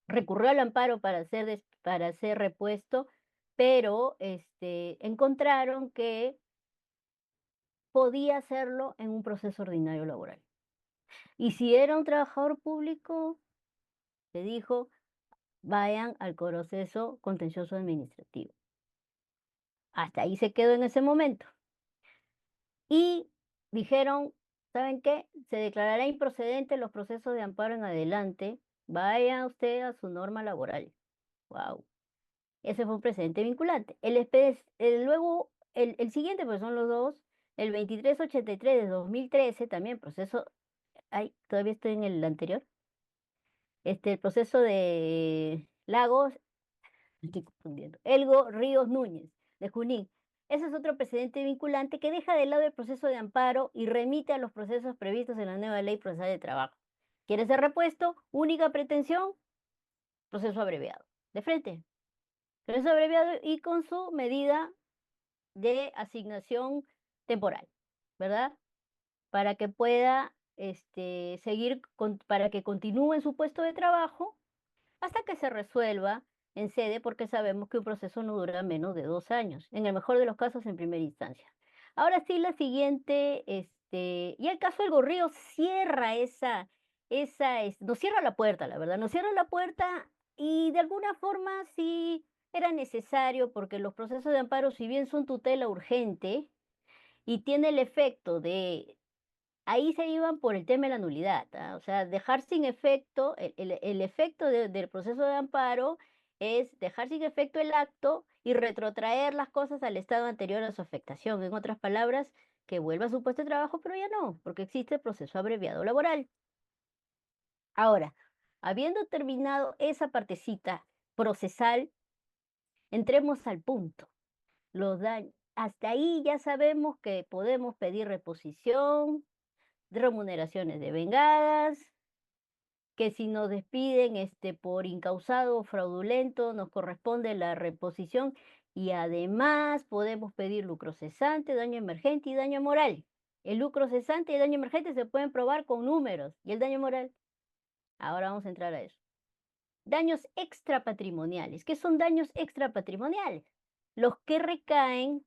recurrió al amparo para ser repuesto, pero encontraron que podía hacerlo en un proceso ordinario laboral. Y si era un trabajador público, se dijo, vayan al proceso contencioso administrativo. Hasta ahí se quedó en ese momento. Y dijeron, ¿saben qué? Se declarará improcedente los procesos de amparo en adelante. Vaya usted a su norma laboral. Wow. Ese fue un precedente vinculante. Luego, el siguiente, pues son los dos, el 2383 de 2013, también proceso, ay, todavía estoy en el anterior, el proceso de Lagos, me estoy confundiendo, Elgo Ríos Núñez, de Junín. Ese es otro precedente vinculante que deja de lado el proceso de amparo y remite a los procesos previstos en la nueva ley procesal de trabajo. ¿Quiere ser repuesto? Única pretensión, proceso abreviado. De frente. Proceso abreviado y con su medida de asignación temporal, ¿verdad? Para que pueda para que continúe en su puesto de trabajo hasta que se resuelva en sede, porque sabemos que un proceso no dura menos de 2 años, en el mejor de los casos en primera instancia. Ahora sí, la siguiente, y el caso del Gorrío cierra nos cierra la puerta, la verdad, nos cierra la puerta y de alguna forma sí era necesario porque los procesos de amparo, si bien son tutela urgente y tiene el efecto de ahí se iban por el tema de la nulidad, ¿ah? O sea, dejar sin efecto, el efecto del proceso de amparo es dejar sin efecto el acto y retrotraer las cosas al estado anterior a su afectación. En otras palabras, que vuelva a su puesto de trabajo, pero ya no, porque existe el proceso abreviado laboral. Ahora, habiendo terminado esa partecita procesal, entremos al punto. Los daños. Hasta ahí ya sabemos que podemos pedir reposición, remuneraciones devengadas, que si nos despiden por incausado o fraudulento, nos corresponde la reposición y además podemos pedir lucro cesante, daño emergente y daño moral. El lucro cesante y el daño emergente se pueden probar con números y el daño moral. Ahora vamos a entrar a eso. Daños extrapatrimoniales. ¿Qué son daños extrapatrimoniales? Los que recaen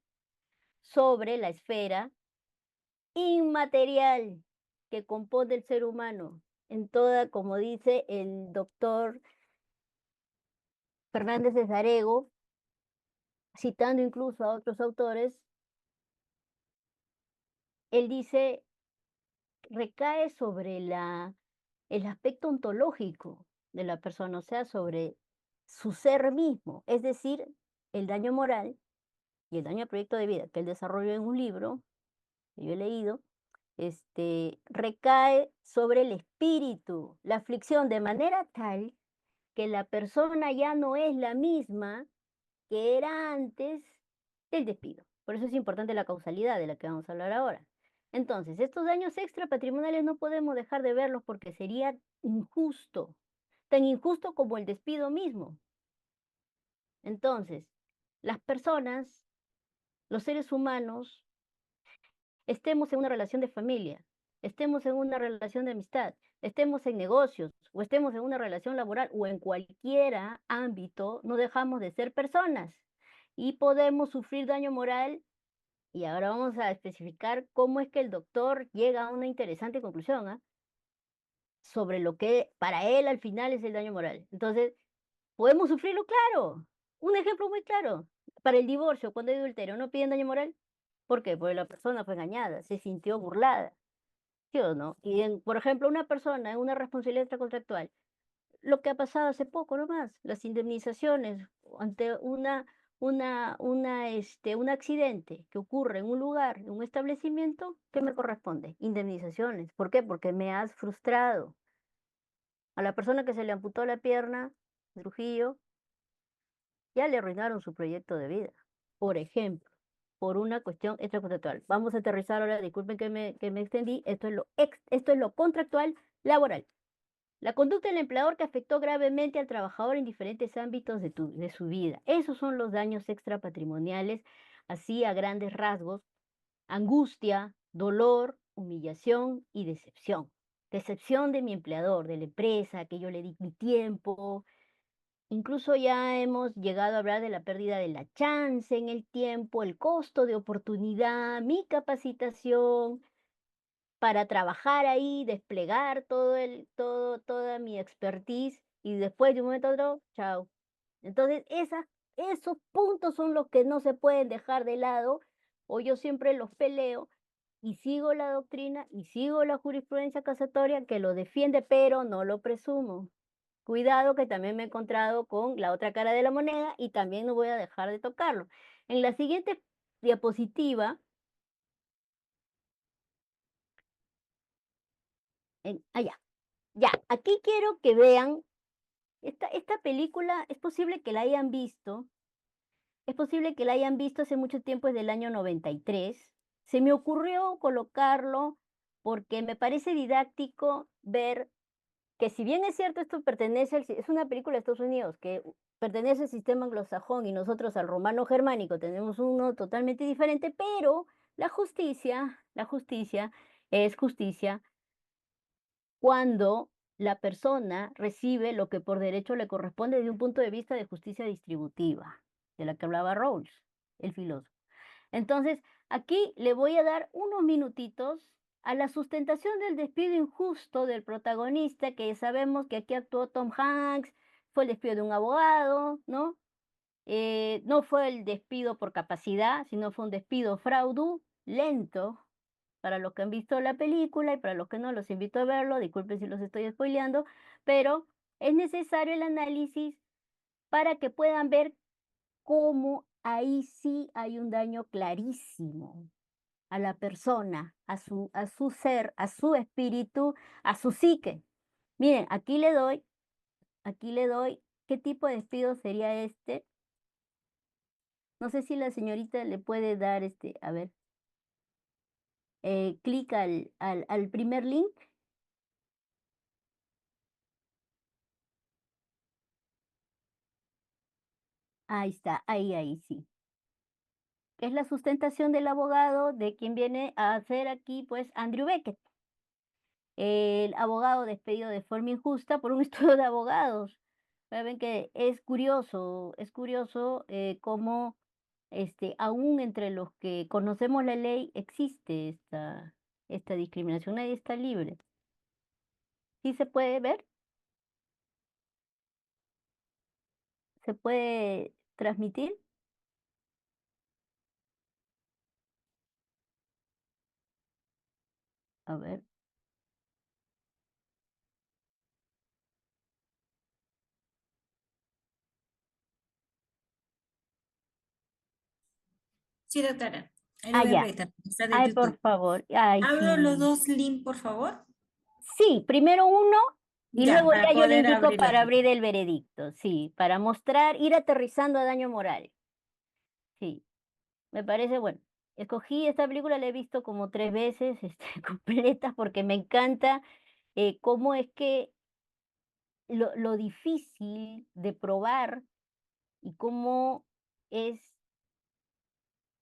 sobre la esfera inmaterial que compone el ser humano en toda, como dice el doctor Fernández de Sarego, citando incluso a otros autores, él dice, recae sobre el aspecto ontológico de la persona, o sea, sobre su ser mismo, es decir, el daño moral y el daño al proyecto de vida que él desarrolló en un libro que yo he leído, recae sobre el espíritu, la aflicción, de manera tal que la persona ya no es la misma que era antes del despido. Por eso es importante la causalidad de la que vamos a hablar ahora. Entonces, estos daños extrapatrimoniales no podemos dejar de verlos porque sería injusto, tan injusto como el despido mismo. Entonces, las personas, los seres humanos, estemos en una relación de familia, estemos en una relación de amistad, estemos en negocios o estemos en una relación laboral o en cualquier ámbito, no dejamos de ser personas y podemos sufrir daño moral. Y ahora vamos a especificar cómo es que el doctor llega a una interesante conclusión, ¿ah? Sobre lo que para él al final es el daño moral. Entonces, ¿podemos sufrirlo? Claro. Un ejemplo muy claro. Para el divorcio, cuando hay adulterio, ¿no piden daño moral? ¿Por qué? Porque la persona fue engañada, se sintió burlada, ¿sí o no? Por ejemplo, una persona en una responsabilidad extracontractual, lo que ha pasado hace poco nomás, las indemnizaciones ante un accidente que ocurre en un lugar, en un establecimiento, ¿qué me corresponde? Indemnizaciones. ¿Por qué? Porque me has frustrado. A la persona que se le amputó la pierna, Trujillo, ya le arruinaron su proyecto de vida. Por ejemplo, por una cuestión extracontractual. Vamos a aterrizar ahora, disculpen que me extendí, esto es lo contractual laboral. La conducta del empleador que afectó gravemente al trabajador en diferentes ámbitos de su vida. Esos son los daños extrapatrimoniales, así a grandes rasgos: angustia, dolor, humillación y decepción. Decepción de mi empleador, de la empresa, que yo le di mi tiempo. Incluso ya hemos llegado a hablar de la pérdida de la chance en el tiempo, el costo de oportunidad, mi capacitación para trabajar ahí, desplegar toda mi expertise y después de un momento a otro, chao. Entonces, esos puntos son los que no se pueden dejar de lado, o yo siempre los peleo y sigo la doctrina y sigo la jurisprudencia casatoria que lo defiende, pero no lo presumo. Cuidado, que también me he encontrado con la otra cara de la moneda y también no voy a dejar de tocarlo. En la siguiente diapositiva, allá, ya, aquí quiero que vean, esta película es posible que la hayan visto, es posible que la hayan visto hace mucho tiempo, es del año 93. Se me ocurrió colocarlo porque me parece didáctico ver que, si bien es cierto, esto pertenece es una película de Estados Unidos que pertenece al sistema anglosajón y nosotros al romano germánico tenemos uno totalmente diferente, pero la justicia es justicia cuando la persona recibe lo que por derecho le corresponde desde un punto de vista de justicia distributiva, de la que hablaba Rawls, el filósofo. Entonces, aquí le voy a dar unos minutitos a la sustentación del despido injusto del protagonista, que sabemos que aquí actuó Tom Hanks. Fue el despido de un abogado, ¿no? No fue el despido por capacidad, sino fue un despido fraudulento. Para los que han visto la película y para los que no, los invito a verlo. Disculpen si los estoy spoileando, pero es necesario el análisis para que puedan ver cómo ahí sí hay un daño clarísimo a la persona, a su ser, a su espíritu, a su psique. Miren, aquí le doy, ¿qué tipo de despido sería este? No sé si la señorita le puede dar a ver, clic al primer link. Ahí está, ahí sí. Que es la sustentación del abogado de quien viene a hacer aquí, pues, Andrew Beckett, el abogado despedido de forma injusta por un estudio de abogados. Ven que es curioso cómo aún entre los que conocemos la ley existe esta discriminación, nadie está libre. ¿Sí se puede ver? ¿Se puede transmitir? A ver. Sí, doctora. Ahí lo Ah, voy a ya. proyectar. Está de Ay, por YouTube. favor. Ay, ¿Abro los sí. dos links, por favor? Sí, primero uno y Ya, luego para ya yo le poder indico abrir la para otra. abrir el veredicto. Sí, para mostrar, ir aterrizando a daño moral. Sí, me parece bueno. Escogí esta película, la he visto como 3 veces, completa, porque me encanta cómo es que lo difícil de probar y cómo es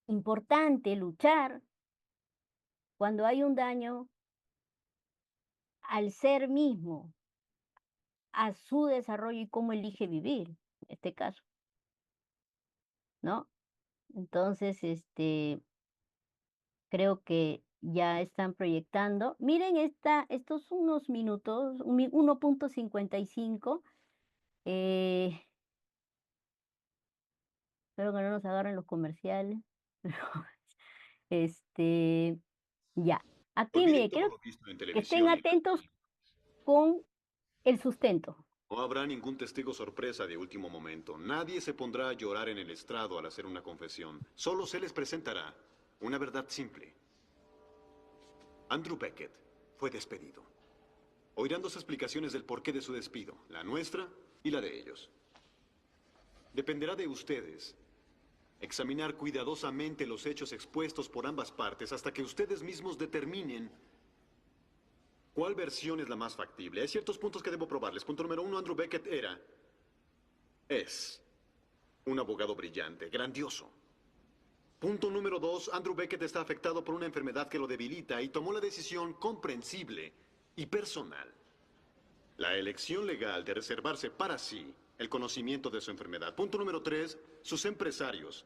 importante luchar cuando hay un daño al ser mismo, a su desarrollo y cómo elige vivir, en este caso, ¿no? Entonces, creo que ya están proyectando. Miren estos unos minutos, 1.55. eh, espero que no nos agarren los comerciales. Este, ya. Aquí, Olviden mire, todo quiero lo visto en que estén televisión y atentos con el sustento. No habrá ningún testigo sorpresa de último momento. Nadie se pondrá a llorar en el estrado al hacer una confesión. Solo se les presentará una verdad simple. Andrew Beckett fue despedido. Oirán dos explicaciones del porqué de su despido, la nuestra y la de ellos. Dependerá de ustedes examinar cuidadosamente los hechos expuestos por ambas partes hasta que ustedes mismos determinen cuál versión es la más factible. Hay ciertos puntos que debo probarles. Punto número uno, Andrew Beckett es un abogado brillante, grandioso. Punto número dos, Andrew Beckett está afectado por una enfermedad que lo debilita y tomó la decisión comprensible y personal. La elección legal de reservarse para sí el conocimiento de su enfermedad. Punto número tres, sus empresarios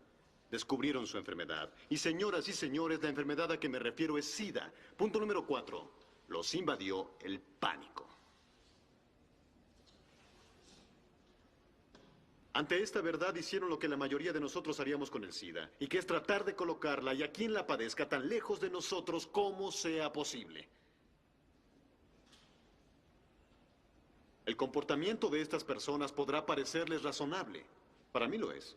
descubrieron su enfermedad. Y señoras y señores, la enfermedad a que me refiero es SIDA. Punto número cuatro, los invadió el pánico. Ante esta verdad hicieron lo que la mayoría de nosotros haríamos con el SIDA, y que es tratar de colocarla y a quien la padezca tan lejos de nosotros como sea posible. El comportamiento de estas personas podrá parecerles razonable. Para mí lo es.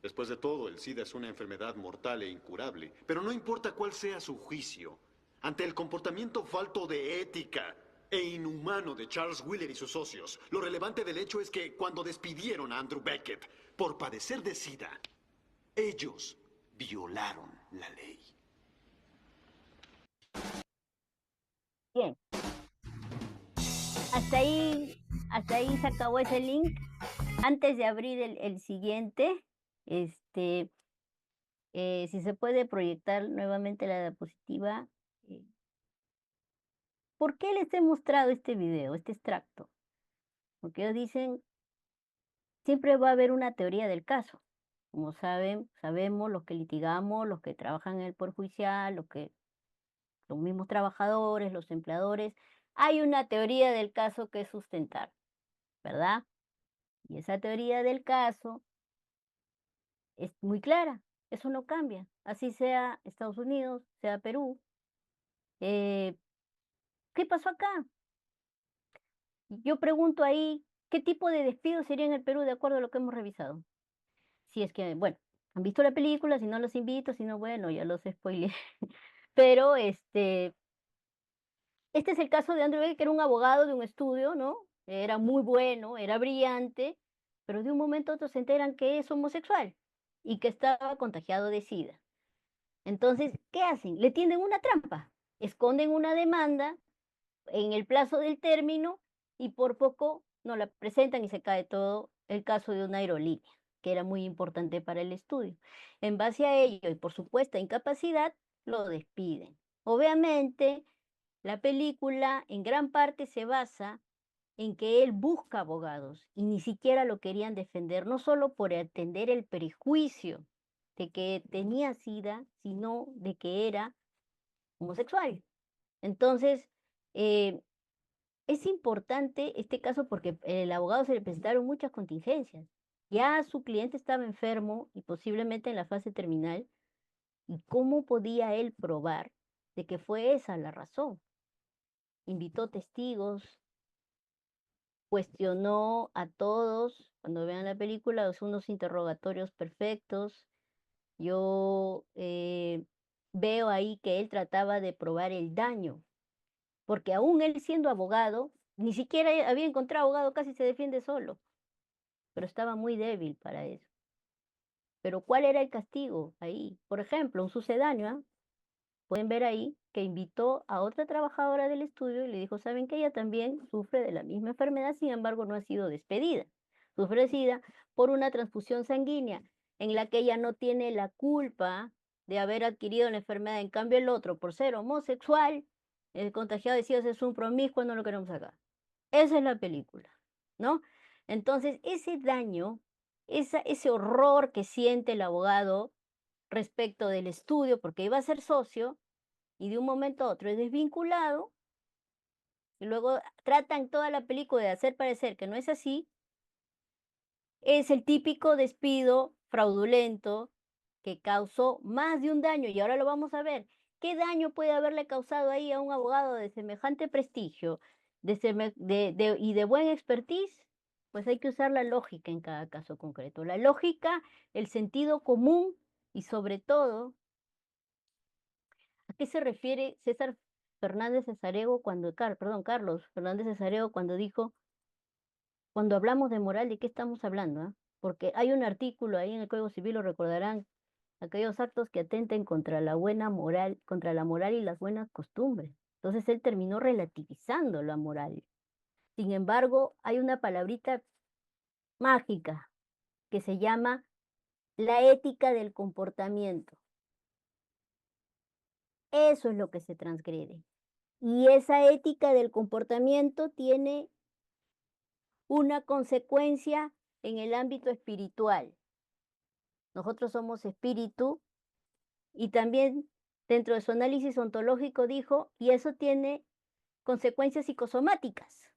Después de todo, el SIDA es una enfermedad mortal e incurable. Pero no importa cuál sea su juicio, ante el comportamiento falto de ética e inhumano de Charles Wheeler y sus socios, lo relevante del hecho es que cuando despidieron a Andrew Beckett por padecer de SIDA, ellos violaron la ley. Bien, hasta ahí se acabó ese link. Antes de abrir el siguiente, si se puede proyectar nuevamente la diapositiva. eh, ¿Por qué les he mostrado este video, este extracto? Porque ellos dicen, siempre va a haber una teoría del caso. Como saben, sabemos los que litigamos, los que trabajan en el Poder Judicial, los mismos trabajadores, los empleadores, hay una teoría del caso que sustentar, ¿verdad? Y esa teoría del caso es muy clara, eso no cambia, así sea Estados Unidos, sea Perú. Eh, ¿Qué pasó acá? Yo pregunto ahí, ¿qué tipo de despido sería en el Perú de acuerdo a lo que hemos revisado? Si es que, bueno, han visto la película, si no los invito, si no, bueno, ya los spoileé. Pero este es el caso de Andrew Beck, que era un abogado de un estudio, ¿no? Era muy bueno, era brillante, pero de un momento a otro se enteran que es homosexual y que estaba contagiado de SIDA. Entonces, ¿qué hacen? Le tienden una trampa, esconden una demanda en el plazo del término y por poco no la presentan y se cae todo el caso de una aerolínea, que era muy importante para el estudio. En base a ello y por supuesta incapacidad, lo despiden. Obviamente, la película en gran parte se basa en que él busca abogados y ni siquiera lo querían defender, no solo por atender el prejuicio de que tenía SIDA, sino de que era homosexual. Entonces, eh, es importante este caso porque el abogado se le presentaron muchas contingencias. Ya su cliente estaba enfermo y posiblemente en la fase terminal. ¿Y cómo podía él probar de que fue esa la razón? Invitó testigos, cuestionó a todos. Cuando vean la película, son unos interrogatorios perfectos. Yo veo ahí que él trataba de probar el daño, porque aún él siendo abogado, ni siquiera había encontrado abogado, casi se defiende solo, pero estaba muy débil para eso. Pero ¿cuál era el castigo ahí? Por ejemplo, un sucedáneo, ¿ah? Pueden ver ahí que invitó a otra trabajadora del estudio y le dijo, ¿saben que ella también sufre de la misma enfermedad, sin embargo no ha sido despedida? Sufre de SIDA por una transfusión sanguínea en la que ella no tiene la culpa de haber adquirido la enfermedad. En cambio el otro, por ser homosexual, el contagiado de SIDA es un promiscuo, no lo queremos acá. Esa es la película, ¿no? Entonces, ese daño, ese horror que siente el abogado respecto del estudio, porque iba a ser socio, y de un momento a otro es desvinculado, y luego tratan toda la película de hacer parecer que no es así, es el típico despido fraudulento que causó más de un daño, y ahora lo vamos a ver. ¿Qué daño puede haberle causado ahí a un abogado de semejante prestigio, y de buen expertise, pues hay que usar la lógica en cada caso concreto. La lógica, el sentido común y sobre todo, ¿a qué se refiere César Fernández Cesareo Carlos Fernández Cesareo cuando dijo, cuando hablamos de moral, ¿de qué estamos hablando? Porque hay un artículo ahí en el Código Civil, lo recordarán, aquellos actos que atenten contra la buena moral, contra la moral y las buenas costumbres. Entonces él terminó relativizando la moral. Sin embargo, hay una palabrita mágica que se llama la ética del comportamiento. Eso es lo que se transgrede. Y esa ética del comportamiento tiene una consecuencia en el ámbito espiritual. Nosotros somos espíritu y también dentro de su análisis ontológico dijo, y eso tiene consecuencias psicosomáticas.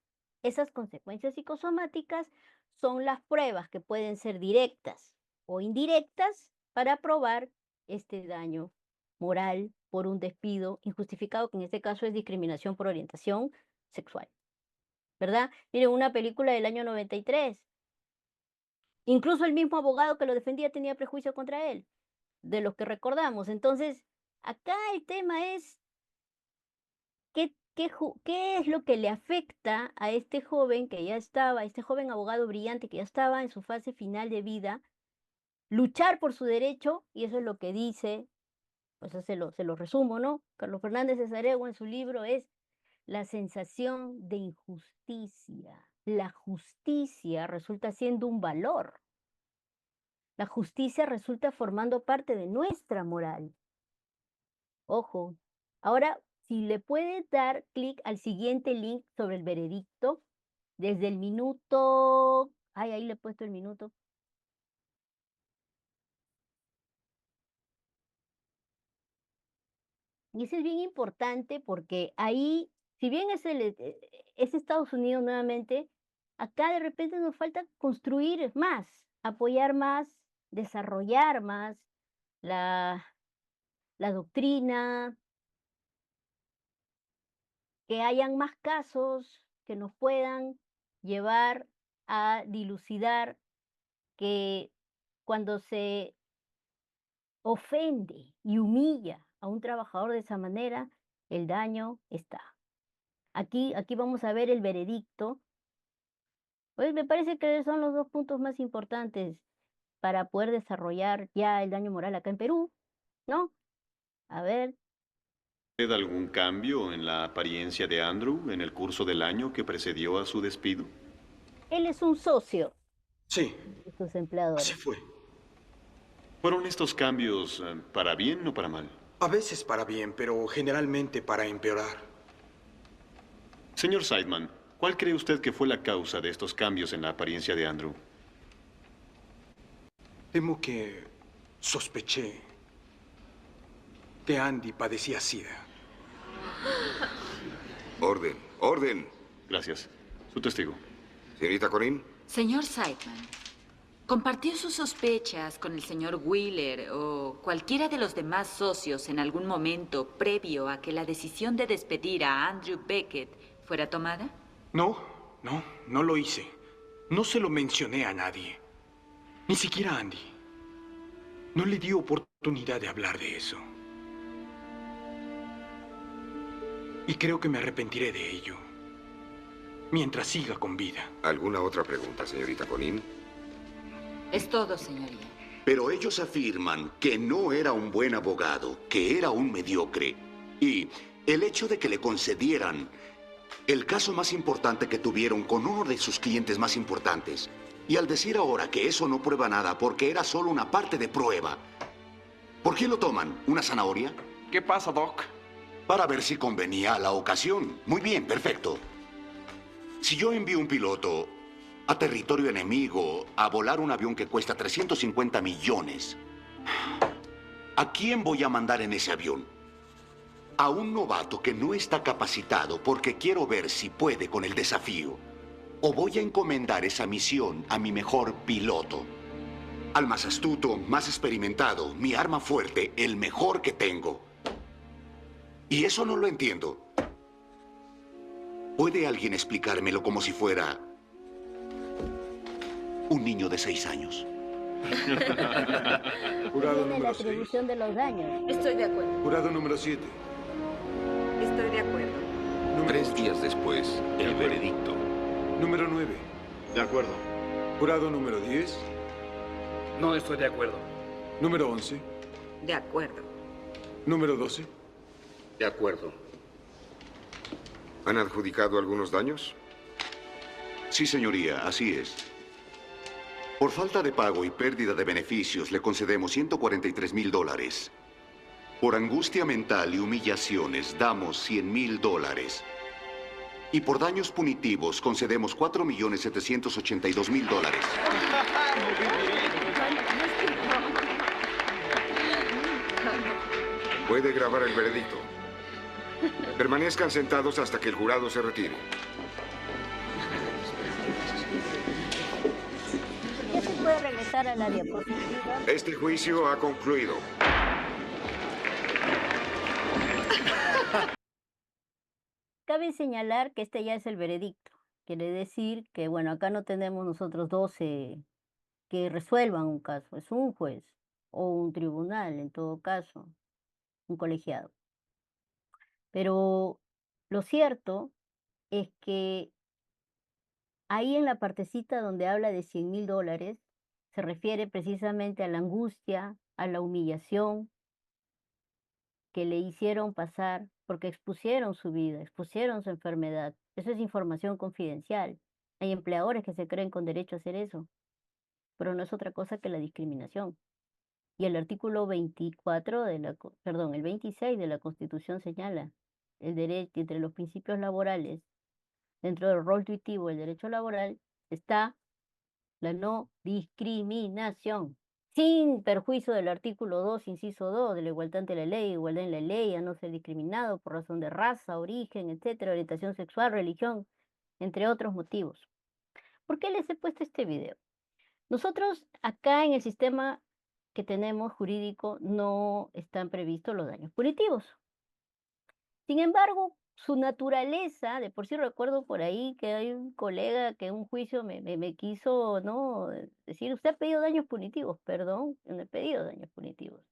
Esas consecuencias psicosomáticas son las pruebas que pueden ser directas o indirectas para probar este daño moral por un despido injustificado, que en este caso es discriminación por orientación sexual. ¿Verdad? Miren, una película del año 93. Incluso el mismo abogado que lo defendía tenía prejuicio contra él, de los que recordamos. Entonces, acá el tema es qué es lo que le afecta a este joven que ya estaba, este joven abogado brillante que ya estaba en su fase final de vida, luchar por su derecho, y eso es lo que dice, pues se lo resumo, ¿no? Carlos Fernández Cesareo en su libro es la sensación de injusticia. La justicia resulta siendo un valor. La justicia resulta formando parte de nuestra moral. Ojo. Ahora, si le puede dar clic al siguiente link sobre el veredicto, desde el minuto... Ay, ahí le he puesto el minuto. Y eso es bien importante porque ahí, si bien es Estados Unidos nuevamente, acá de repente nos falta construir más, apoyar más, desarrollar más la doctrina, que hayan más casos que nos puedan llevar a dilucidar que cuando se ofende y humilla a un trabajador de esa manera, el daño está. Aquí vamos a ver el veredicto. Pues me parece que son los dos puntos más importantes para poder desarrollar ya el daño moral acá en Perú, ¿no? A ver. ¿Usted algún cambio en la apariencia de Andrew en el curso del año que precedió a su despido? Él es un socio Sí, de sus empleadores. así fue. ¿Fueron estos cambios para bien o para mal? A veces para bien, pero generalmente para empeorar. Señor Seidman, ¿cuál cree usted que fue la causa de estos cambios en la apariencia de Andrew? Temo que sospeché que Andy padecía SIDA. Orden, orden. Gracias. Su testigo. Señorita Corinne. Señor Seidman, ¿compartió sus sospechas con el señor Wheeler o cualquiera de los demás socios en algún momento previo a que la decisión de despedir a Andrew Beckett fuera tomada? No lo hice. No se lo mencioné a nadie. Ni siquiera a Andy. No le di oportunidad de hablar de eso. Y creo que me arrepentiré de ello mientras siga con vida. ¿Alguna otra pregunta, señorita Corinne? Es todo, señoría. Pero ellos afirman que no era un buen abogado, que era un mediocre. Y el hecho de que le concedieran el caso más importante que tuvieron con uno de sus clientes más importantes, y al decir ahora que eso no prueba nada porque era solo una parte de prueba, ¿por qué lo toman? ¿Una zanahoria? ¿Qué pasa, Doc? Para ver si convenía a la ocasión. Muy bien, perfecto. Si yo envío un piloto a territorio enemigo a volar un avión que cuesta 350 millones, ¿a quién voy a mandar en ese avión? A un novato que no está capacitado porque quiero ver si puede con el desafío. ¿O voy a encomendar esa misión a mi mejor piloto? Al más astuto, más experimentado, mi arma fuerte, el mejor que tengo. Y eso no lo entiendo. ¿Puede alguien explicármelo como si fuera un niño de 6 años? Tiene Jurado la número 6. atribución de los daños. Estoy de acuerdo. Jurado número 7. Estoy de acuerdo. Número 3 8. días después, el veredicto. Número 9. De acuerdo. Jurado número 10. No estoy de acuerdo. Número 11. De acuerdo. Número 12. De acuerdo. ¿Han adjudicado algunos daños? Sí, señoría, así es. Por falta de pago y pérdida de beneficios, le concedemos $143,000. Por angustia mental y humillaciones, damos $100,000. Y por daños punitivos, concedemos $4,782,000. Puede grabar el veredicto. Permanezcan sentados hasta que el jurado se retire. Ya se puede regresar a la diapositiva. Este juicio ha concluido. Cabe señalar que este ya es el veredicto. Quiere decir que, bueno, acá no tenemos nosotros 12 que resuelvan un caso. Es un juez o un tribunal, en todo caso, un colegiado. Pero lo cierto es que ahí en la partecita donde habla de $100,000, se refiere precisamente a la angustia, a la humillación que le hicieron pasar porque expusieron su vida, expusieron su enfermedad. Eso es información confidencial. Hay empleadores que se creen con derecho a hacer eso, pero no es otra cosa que la discriminación. Y el artículo 24 el 26 de la Constitución señala el derecho entre los principios laborales, dentro del rol tuitivo del derecho laboral, está la no discriminación, sin perjuicio del artículo 2, inciso 2, de la igualdad ante la ley, igualdad en la ley, a no ser discriminado por razón de raza, origen, etcétera, orientación sexual, religión, entre otros motivos. ¿Por qué les he puesto este video? Nosotros acá en el sistema que tenemos jurídico no están previstos los daños punitivos. Sin embargo, su naturaleza, de por sí recuerdo por ahí que hay un colega que en un juicio me quiso, ¿no?, decir, usted ha pedido daños punitivos. Perdón, yo no he pedido daños punitivos.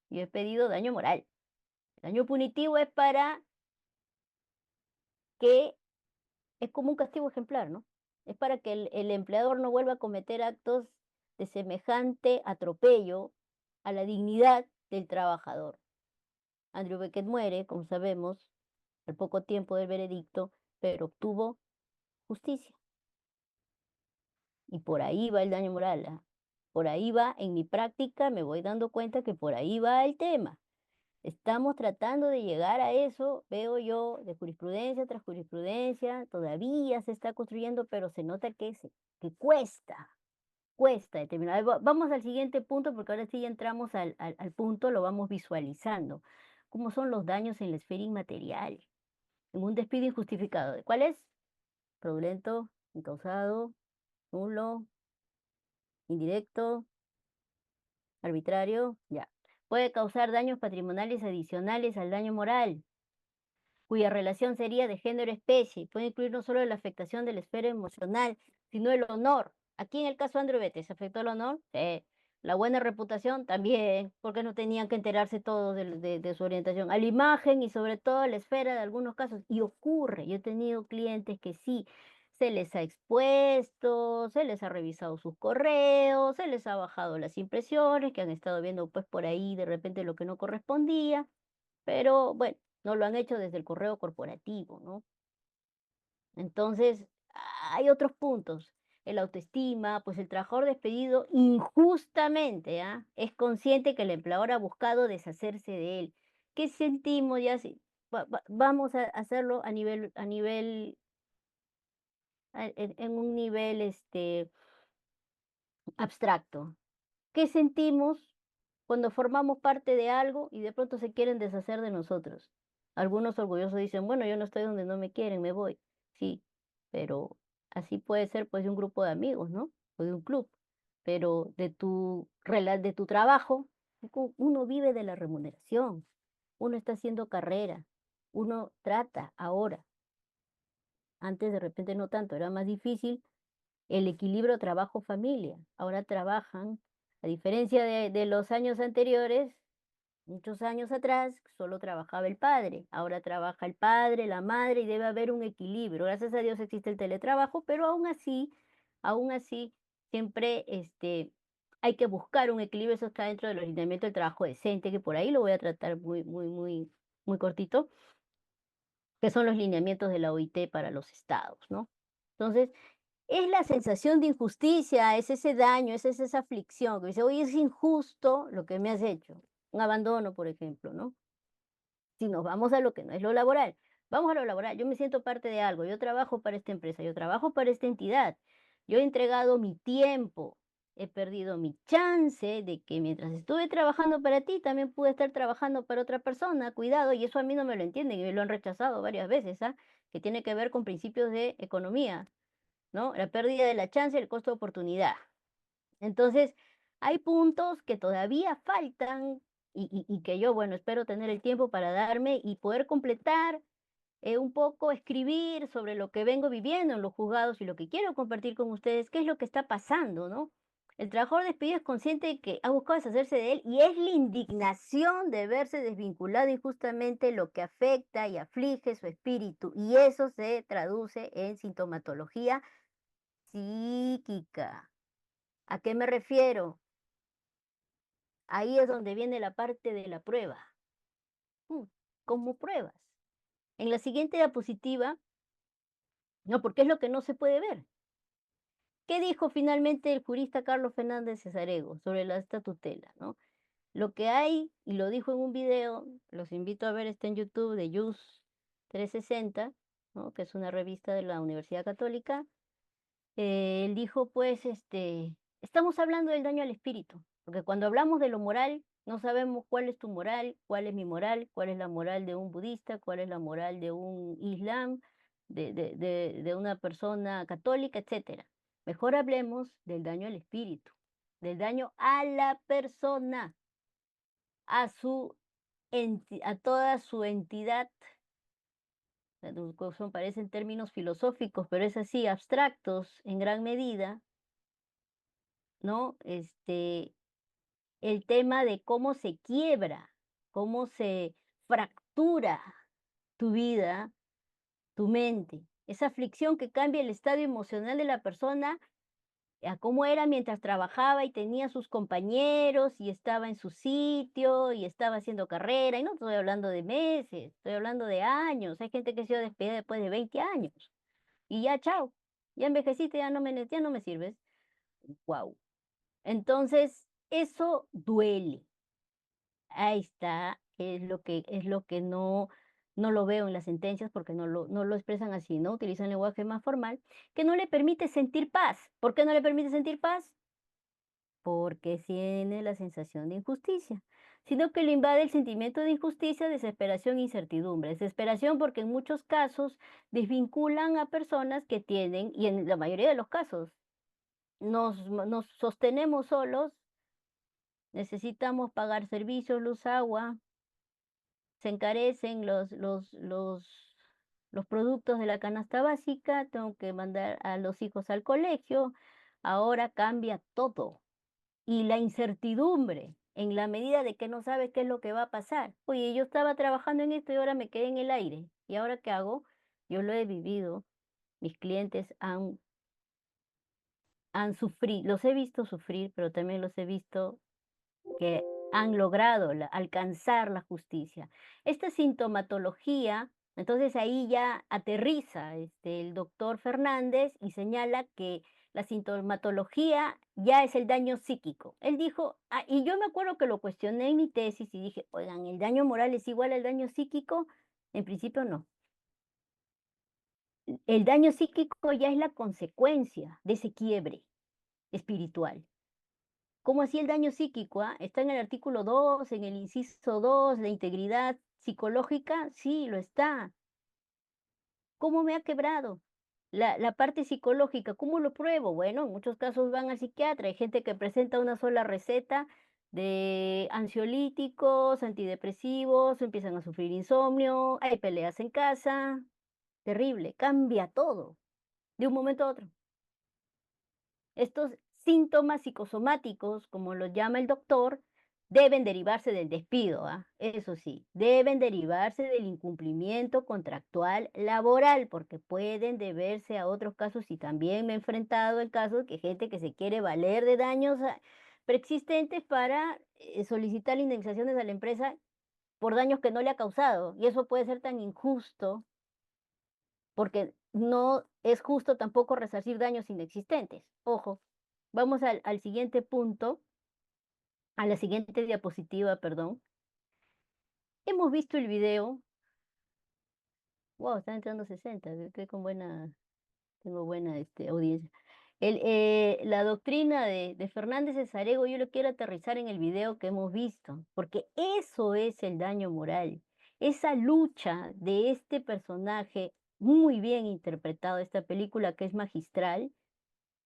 Yo he pedido daño moral. El daño punitivo es para que, es como un castigo ejemplar, ¿no? Es para que el empleador no vuelva a cometer actos de semejante atropello a la dignidad del trabajador. Andrew Beckett muere, como sabemos, al poco tiempo del veredicto, pero obtuvo justicia. Y por ahí va el daño moral, ¿ah? Por ahí va, en mi práctica me voy dando cuenta que por ahí va el tema. Estamos tratando de llegar a eso, veo yo, de jurisprudencia tras jurisprudencia, todavía se está construyendo, pero se nota que cuesta determinar. Vamos al siguiente punto, porque ahora sí ya entramos al punto, lo vamos visualizando. ¿Cómo son los daños en la esfera inmaterial? En un despido injustificado. ¿Cuál es? Fraudulento, incausado, nulo, indirecto, arbitrario, ya. Puede causar daños patrimoniales adicionales al daño moral, cuya relación sería de género-especie. Puede incluir no solo la afectación de la esfera emocional, sino el honor. Aquí en el caso de Andrew Beckett, ¿se afectó el honor? Sí. La buena reputación también, porque no tenían que enterarse todos de su orientación. A la imagen y sobre todo a la esfera de algunos casos. Y ocurre, yo he tenido clientes que sí, se les ha expuesto, se les ha revisado sus correos, se les ha bajado las impresiones, que han estado viendo pues por ahí de repente lo que no correspondía, pero bueno, no lo han hecho desde el correo corporativo, ¿no? Entonces, hay otros puntos. El autoestima, pues el trabajador despedido injustamente, ¿ah?, es consciente que el empleador ha buscado deshacerse de él. ¿Qué sentimos ya? Vamos a hacerlo en un nivel abstracto. ¿Qué sentimos cuando formamos parte de algo y de pronto se quieren deshacer de nosotros? Algunos orgullosos dicen, bueno, yo no estoy donde no me quieren, me voy. Sí, pero así puede ser pues de un grupo de amigos, ¿no? O de un club. Pero de tu trabajo, uno vive de la remuneración, uno está haciendo carrera, uno trata ahora Antes de repente no tanto, era más difícil el equilibrio trabajo-familia. Ahora trabajan, a diferencia de los años anteriores, muchos años atrás, solo trabajaba el padre. Ahora trabaja el padre, la madre y debe haber un equilibrio. Gracias a Dios existe el teletrabajo, pero aún así, siempre hay que buscar un equilibrio. Eso está dentro de los lineamientos del trabajo decente, que por ahí lo voy a tratar muy cortito, que son los lineamientos de la OIT para los estados, ¿no? Entonces, es la sensación de injusticia, es ese daño, es esa aflicción, que dice, oye, es injusto lo que me has hecho. Un abandono, por ejemplo, ¿no? Si nos vamos a lo que no es lo laboral, vamos a lo laboral, yo me siento parte de algo, yo trabajo para esta empresa, yo trabajo para esta entidad, yo he entregado mi tiempo, he perdido mi chance de que mientras estuve trabajando para ti, también pude estar trabajando para otra persona, cuidado, y eso a mí no me lo entienden y me lo han rechazado varias veces, ¿ah? Que tiene que ver con principios de economía, ¿no? La pérdida de la chance y el costo de oportunidad. Entonces, hay puntos que todavía faltan y que yo, bueno, espero tener el tiempo para darme y poder completar un poco, escribir sobre lo que vengo viviendo en los juzgados y lo que quiero compartir con ustedes, qué es lo que está pasando, ¿no? El trabajador despedido es consciente de que ha buscado deshacerse de él y es la indignación de verse desvinculado injustamente lo que afecta y aflige su espíritu y eso se traduce en sintomatología psíquica. ¿A qué me refiero? Ahí es donde viene la parte de la prueba. Mm, ¿Cómo pruebas? En la siguiente diapositiva, no, porque es lo que no se puede ver. ¿Qué dijo finalmente el jurista Carlos Fernández Cesarego sobre esta tutela, ¿no? Lo que hay, y lo dijo en un video, los invito a ver, está en YouTube, de Jus 360, ¿no? Que es una revista de la Universidad Católica. Él dijo, pues, estamos hablando del daño al espíritu, porque cuando hablamos de lo moral, no sabemos cuál es tu moral, cuál es mi moral, cuál es la moral de un budista, cuál es la moral de un islam, de una persona católica, etcétera. Mejor hablemos del daño al espíritu, del daño a la persona, a a toda su entidad. Parecen términos filosóficos, pero es así, abstractos en gran medida, ¿no? El tema de cómo se quiebra, cómo se fractura tu vida, tu mente, esa aflicción que cambia el estado emocional de la persona a cómo era mientras trabajaba y tenía sus compañeros y estaba en su sitio y estaba haciendo carrera, y no estoy hablando de meses, estoy hablando de años. Hay gente que se ha sido despedida después de 20 años y ya, chao, ya envejeciste, ya no me sirves. Wow. Entonces, eso duele. Ahí está, es lo que no lo veo en las sentencias porque no lo expresan así, ¿no? Utilizan lenguaje más formal, que no le permite sentir paz. ¿Por qué no le permite sentir paz? Porque tiene la sensación de injusticia, sino que le invade el sentimiento de injusticia, desesperación e incertidumbre. Desesperación porque en muchos casos desvinculan a personas que tienen, y en la mayoría de los casos, nos sostenemos solos, necesitamos pagar servicios, luz, agua, se encarecen los productos de la canasta básica, tengo que mandar a los hijos al colegio, ahora cambia todo. Y la incertidumbre, en la medida de que no sabes qué es lo que va a pasar. Oye, yo estaba trabajando en esto y ahora me quedé en el aire. ¿Y ahora qué hago? Yo lo he vivido, mis clientes han sufrido, los he visto sufrir, pero también los he visto que han logrado alcanzar la justicia. Esta sintomatología, entonces ahí ya aterriza el doctor Fernández y señala que la sintomatología ya es el daño psíquico. Él dijo, y yo me acuerdo que lo cuestioné en mi tesis y dije, oigan, ¿el daño moral es igual al daño psíquico? En principio no. El daño psíquico ya es la consecuencia de ese quiebre espiritual. ¿Cómo así el daño psíquico? Está en el artículo 2, en el inciso 2, la integridad psicológica, sí, lo está. ¿Cómo me ha quebrado? La parte psicológica, ¿cómo lo pruebo? Bueno, en muchos casos van al psiquiatra, hay gente que presenta una sola receta de ansiolíticos, antidepresivos, empiezan a sufrir insomnio, hay peleas en casa, terrible, cambia todo de un momento a otro. Estos síntomas psicosomáticos, como los llama el doctor, deben derivarse del despido, ¿ah? Eso sí, deben derivarse del incumplimiento contractual laboral, porque pueden deberse a otros casos, y también me he enfrentado el caso de que gente que se quiere valer de daños preexistentes para solicitar indemnizaciones a la empresa por daños que no le ha causado, y eso puede ser tan injusto, porque no es justo tampoco resarcir daños inexistentes. Ojo, vamos al siguiente punto, a la siguiente diapositiva, perdón. Hemos visto el video. Wow, están entrando 60, que con buena, tengo buena audiencia. La doctrina de Fernández de Sarego, yo lo quiero aterrizar en el video que hemos visto, porque eso es el daño moral, esa lucha de este personaje muy bien interpretado, esta película que es magistral,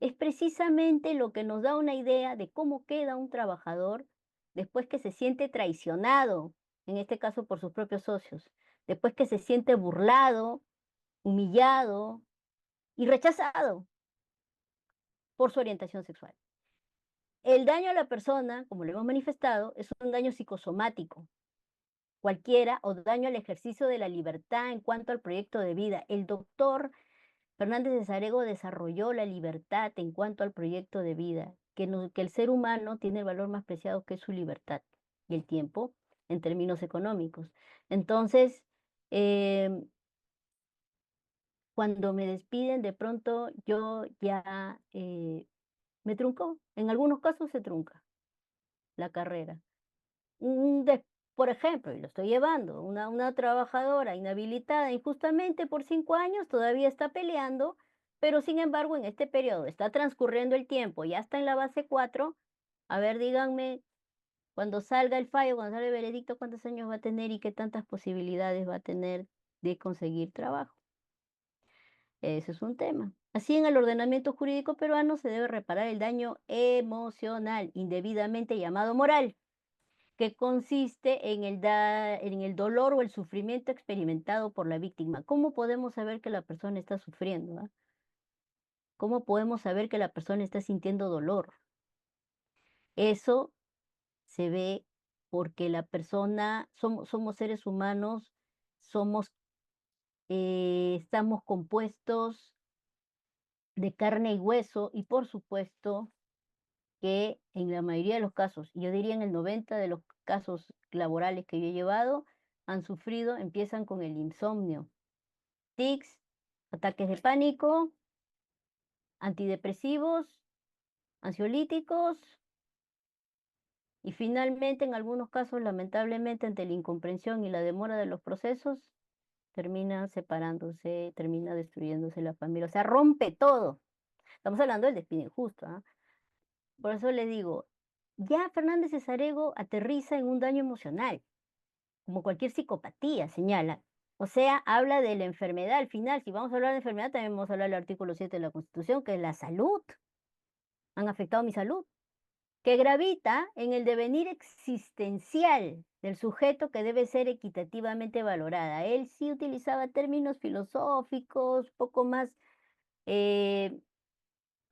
es precisamente lo que nos da una idea de cómo queda un trabajador después que se siente traicionado, en este caso por sus propios socios, después que se siente burlado, humillado y rechazado por su orientación sexual. El daño a la persona, como lo hemos manifestado, es un daño psicosomático, cualquiera, o daño al ejercicio de la libertad en cuanto al proyecto de vida. El doctor Fernández de Sarego desarrolló la libertad en cuanto al proyecto de vida, que el ser humano tiene el valor más preciado, que es su libertad y el tiempo en términos económicos. Entonces, cuando me despiden, de pronto yo ya me truncó. En algunos casos se trunca la carrera. Por ejemplo, y lo estoy llevando, una trabajadora inhabilitada injustamente por 5 años todavía está peleando, pero sin embargo en este periodo está transcurriendo el tiempo, ya está en la base 4. A ver, díganme, cuando salga el fallo, cuando salga el veredicto, ¿cuántos años va a tener y qué tantas posibilidades va a tener de conseguir trabajo? Ese es un tema. Así, en el ordenamiento jurídico peruano se debe reparar el daño emocional, indebidamente llamado moral, que consiste en el dolor o el sufrimiento experimentado por la víctima. ¿Cómo podemos saber que la persona está sufriendo? ¿Cómo podemos saber que la persona está sintiendo dolor? Eso se ve porque la persona, somos seres humanos, estamos compuestos de carne y hueso, y por supuesto que en la mayoría de los casos, yo diría en el 90 de los casos laborales que yo he llevado, empiezan con el insomnio, tics, ataques de pánico, antidepresivos, ansiolíticos, y finalmente, en algunos casos, lamentablemente, ante la incomprensión y la demora de los procesos, terminan separándose, termina destruyéndose la familia, o sea, rompe todo. Estamos hablando del despido injusto, ¿ah? Por eso le digo, ya Fernández de Sarego aterriza en un daño emocional, como cualquier psicopatía, señala. O sea, habla de la enfermedad al final. Si vamos a hablar de enfermedad, también vamos a hablar del artículo 7 de la Constitución, que es la salud. Han afectado mi salud, que gravita en el devenir existencial del sujeto, que debe ser equitativamente valorada. Él sí utilizaba términos filosóficos, poco más,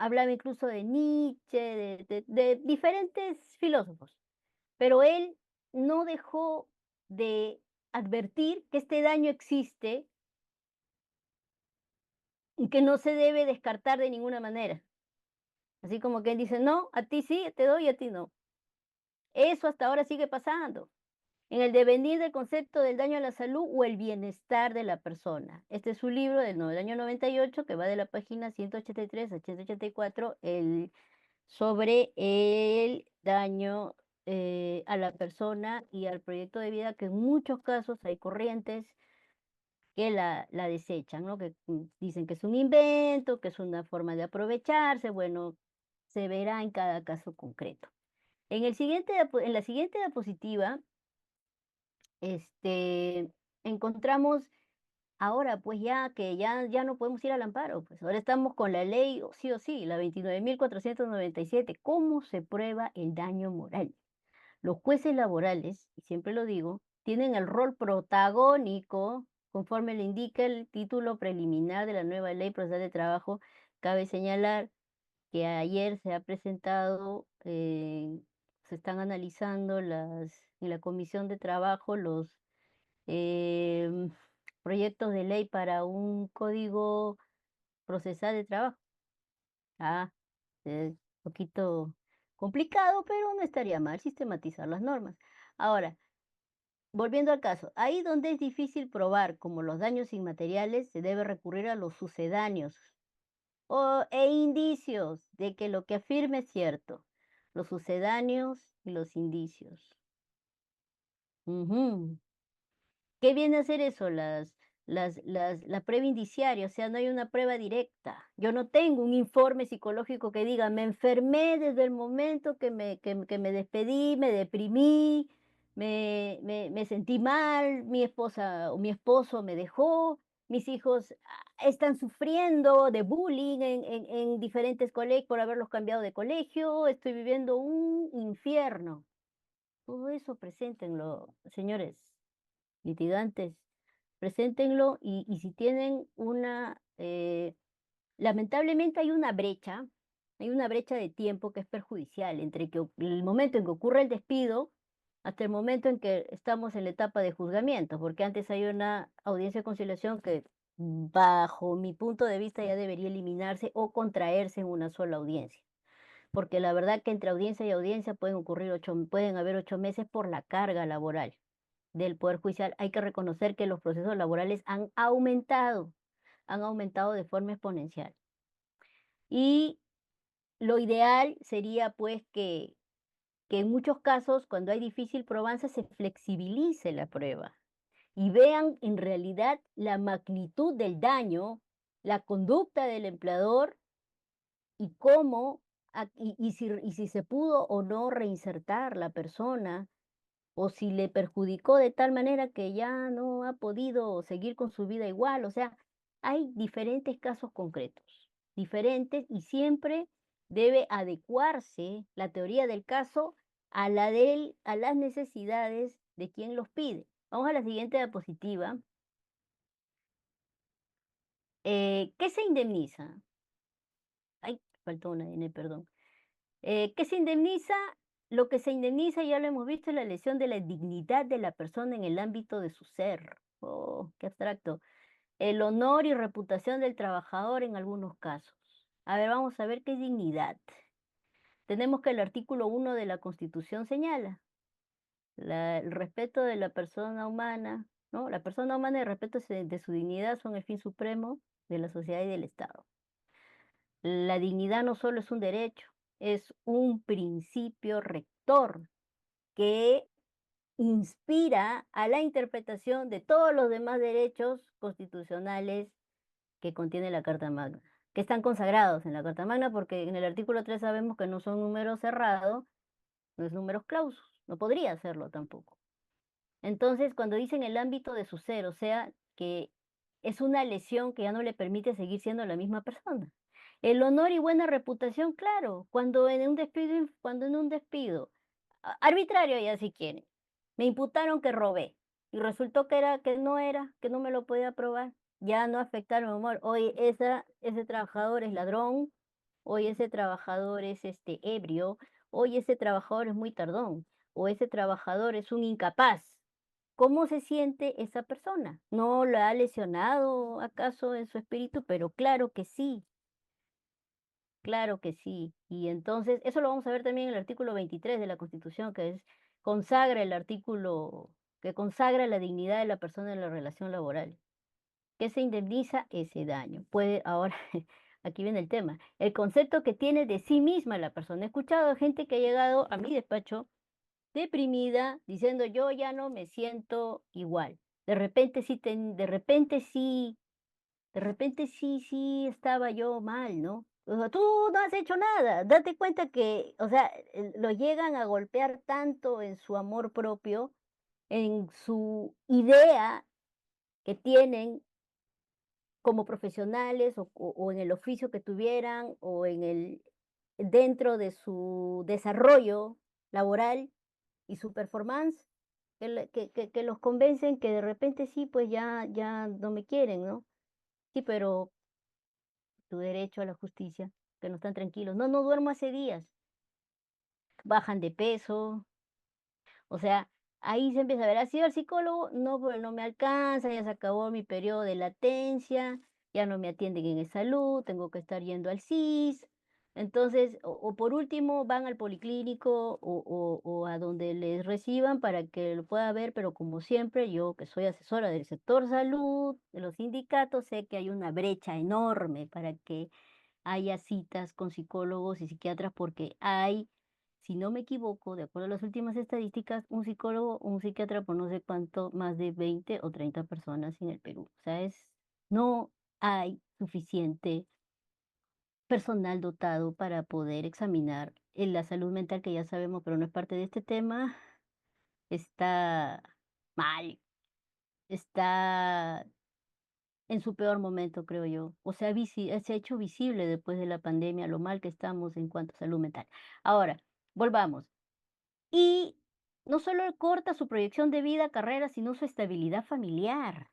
hablaba incluso de Nietzsche, de diferentes filósofos, pero él no dejó de advertir que este daño existe y que no se debe descartar de ninguna manera. Así como que él dice, no, a ti sí te doy, a ti no. Eso hasta ahora sigue pasando en el devenir del concepto del daño a la salud o el bienestar de la persona. Este es un libro del año 98, que va de la página 183 a 184, sobre el daño a la persona y al proyecto de vida, que en muchos casos hay corrientes que la desechan, ¿no? Que dicen que es un invento, que es una forma de aprovecharse. Bueno, se verá en cada caso concreto. En la siguiente diapositiva, encontramos ahora, pues ya que ya no podemos ir al amparo, pues ahora estamos con la ley, o sí, la 29.497. ¿Cómo se prueba el daño moral? Los jueces laborales, y siempre lo digo, tienen el rol protagónico Conforme le indica el título preliminar de la nueva Ley Procesal de Trabajo, cabe señalar que ayer se ha presentado, se están analizando en la Comisión de Trabajo los em, proyectos de ley para un código procesal de trabajo. Ah, un poquito complicado, pero no estaría mal sistematizar las normas. Ahora, volviendo al caso, ahí donde es difícil probar como los daños inmateriales, se debe recurrir a los sucedáneos e indicios de que lo que afirme es cierto. Los sucedáneos y los indicios. Ujú. ¿Qué viene a hacer eso? La prueba indiciaria, o sea, no hay una prueba directa. Yo no tengo un informe psicológico que diga, me enfermé desde el momento que me despedí, me deprimí, me sentí mal, mi esposa o mi esposo me dejó, mis hijos están sufriendo de bullying en diferentes colegios por haberlos cambiado de colegio, estoy viviendo un infierno. Todo eso preséntenlo, señores litigantes, preséntenlo y si tienen lamentablemente hay una brecha de tiempo que es perjudicial entre el momento en que ocurre el despido hasta el momento en que estamos en la etapa de juzgamiento, porque antes hay una audiencia de conciliación que bajo mi punto de vista ya debería eliminarse o contraerse en una sola audiencia. Porque la verdad que entre audiencia y audiencia pueden haber 8 meses por la carga laboral del Poder Judicial. Hay que reconocer que los procesos laborales han aumentado de forma exponencial. Y lo ideal sería pues que en muchos casos, cuando hay difícil probanza, se flexibilice la prueba y vean en realidad la magnitud del daño, la conducta del empleador y cómo, y si se pudo o no reinsertar la persona o si le perjudicó de tal manera que ya no ha podido seguir con su vida igual. O sea, hay diferentes casos concretos, diferentes, y siempre debe adecuarse la teoría del caso a las necesidades de quien los pide. Vamos a la siguiente diapositiva. ¿Qué se indemniza? Ay, faltó una N, perdón. ¿Qué se indemniza? Lo que se indemniza, ya lo hemos visto, es la lesión de la dignidad de la persona en el ámbito de su ser. Oh, qué abstracto. El honor y reputación del trabajador en algunos casos. A ver, vamos a ver qué es dignidad. Tenemos que el artículo 1 de la Constitución señala el respeto de la persona humana, ¿no? La persona humana y el respeto de su dignidad son el fin supremo de la sociedad y del Estado. La dignidad no solo es un derecho, es un principio rector que inspira a la interpretación de todos los demás derechos constitucionales que contiene la Carta Magna, que están consagrados en la Carta Magna, porque en el artículo 3 sabemos que no son números cerrados, no es números clausus, no podría serlo tampoco. Entonces, cuando dicen el ámbito de su ser, o sea, que es una lesión que ya no le permite seguir siendo la misma persona. El honor y buena reputación, claro, cuando en un despido arbitrario ya si quieren, me imputaron que robé y resultó que no me lo podía probar, ya no afectaron mi humor. Hoy ese trabajador es ladrón, hoy ese trabajador es ebrio, hoy ese trabajador es muy tardón, o ese trabajador es un incapaz. ¿Cómo se siente esa persona? ¿No la ha lesionado acaso en su espíritu? Pero claro que sí, claro que sí. Y entonces, eso lo vamos a ver también en el artículo 23 de la Constitución, consagra el artículo que consagra la dignidad de la persona en la relación laboral. ¿Qué se indemniza? Ese daño. Ahora, aquí viene el tema. El concepto que tiene de sí misma la persona. He escuchado a gente que ha llegado a mi despacho deprimida, diciendo yo ya no me siento igual. De repente sí estaba yo mal, ¿no? O sea, tú no has hecho nada. Date cuenta que, o sea, lo llegan a golpear tanto en su amor propio, en su idea que tienen como profesionales o en el oficio que tuvieran o dentro de su desarrollo laboral y su performance, que los convencen que de repente sí, pues ya no me quieren, ¿no? Sí, pero tu derecho a la justicia, que no están tranquilos. No, no duermo hace días. Bajan de peso, o sea, ahí se empieza a ver, ¿has ido al psicólogo? No, pues no me alcanza, ya se acabó mi periodo de latencia, ya no me atienden en salud, tengo que estar yendo al CIS. Entonces, o por último, van al policlínico o a donde les reciban para que lo pueda ver, pero como siempre, yo que soy asesora del sector salud, de los sindicatos, sé que hay una brecha enorme para que haya citas con psicólogos y psiquiatras porque hay, si no me equivoco, de acuerdo a las últimas estadísticas, un psicólogo o un psiquiatra por no sé cuánto, más de 20 o 30 personas en el Perú. O sea, no hay suficiente personal dotado para poder examinar la salud mental, que ya sabemos, pero no es parte de este tema, está mal, está en su peor momento, creo yo. O sea, se ha hecho visible después de la pandemia lo mal que estamos en cuanto a salud mental. Ahora, volvamos. Y no solo corta su proyección de vida, carrera, sino su estabilidad familiar.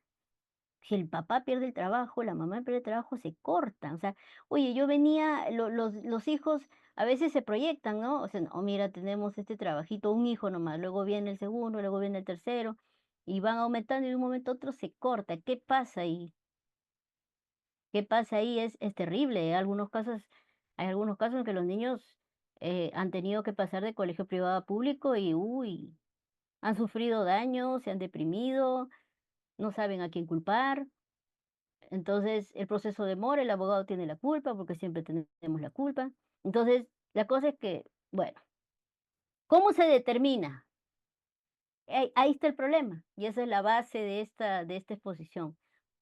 Si el papá pierde el trabajo, la mamá pierde el trabajo, se corta. O sea, oye, yo venía, los hijos a veces se proyectan, ¿no? O sea, no, mira, tenemos este trabajito, un hijo nomás, luego viene el segundo, luego viene el tercero, y van aumentando y de un momento a otro se corta. ¿Qué pasa ahí? ¿Qué pasa ahí? Es terrible. Hay algunos casos en que los niños han tenido que pasar de colegio privado a público y, uy, han sufrido daños, se han deprimido, no saben a quién culpar. Entonces, el proceso demora, el abogado tiene la culpa, porque siempre tenemos la culpa. Entonces, la cosa es que, bueno, ¿cómo se determina? Ahí está el problema, y esa es la base de esta exposición.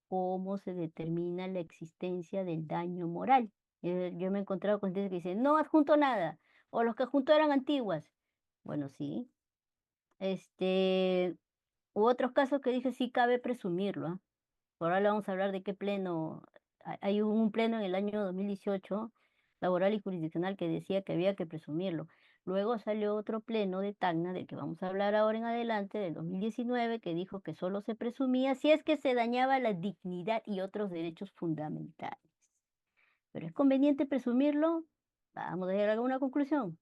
¿Cómo se determina la existencia del daño moral? Yo me he encontrado con gente que dice, no adjunto nada, o los que adjunto eran antiguas. Bueno, sí. Este, u otros casos que dije, sí cabe presumirlo, ¿ah? Por ahora vamos a hablar de qué pleno. Hay un pleno en el año 2018, laboral y jurisdiccional, que decía que había que presumirlo. Luego salió otro pleno de Tacna, del que vamos a hablar ahora en adelante, del 2019, que dijo que solo se presumía si es que se dañaba la dignidad y otros derechos fundamentales. Pero es conveniente presumirlo. Vamos a llegar a una conclusión.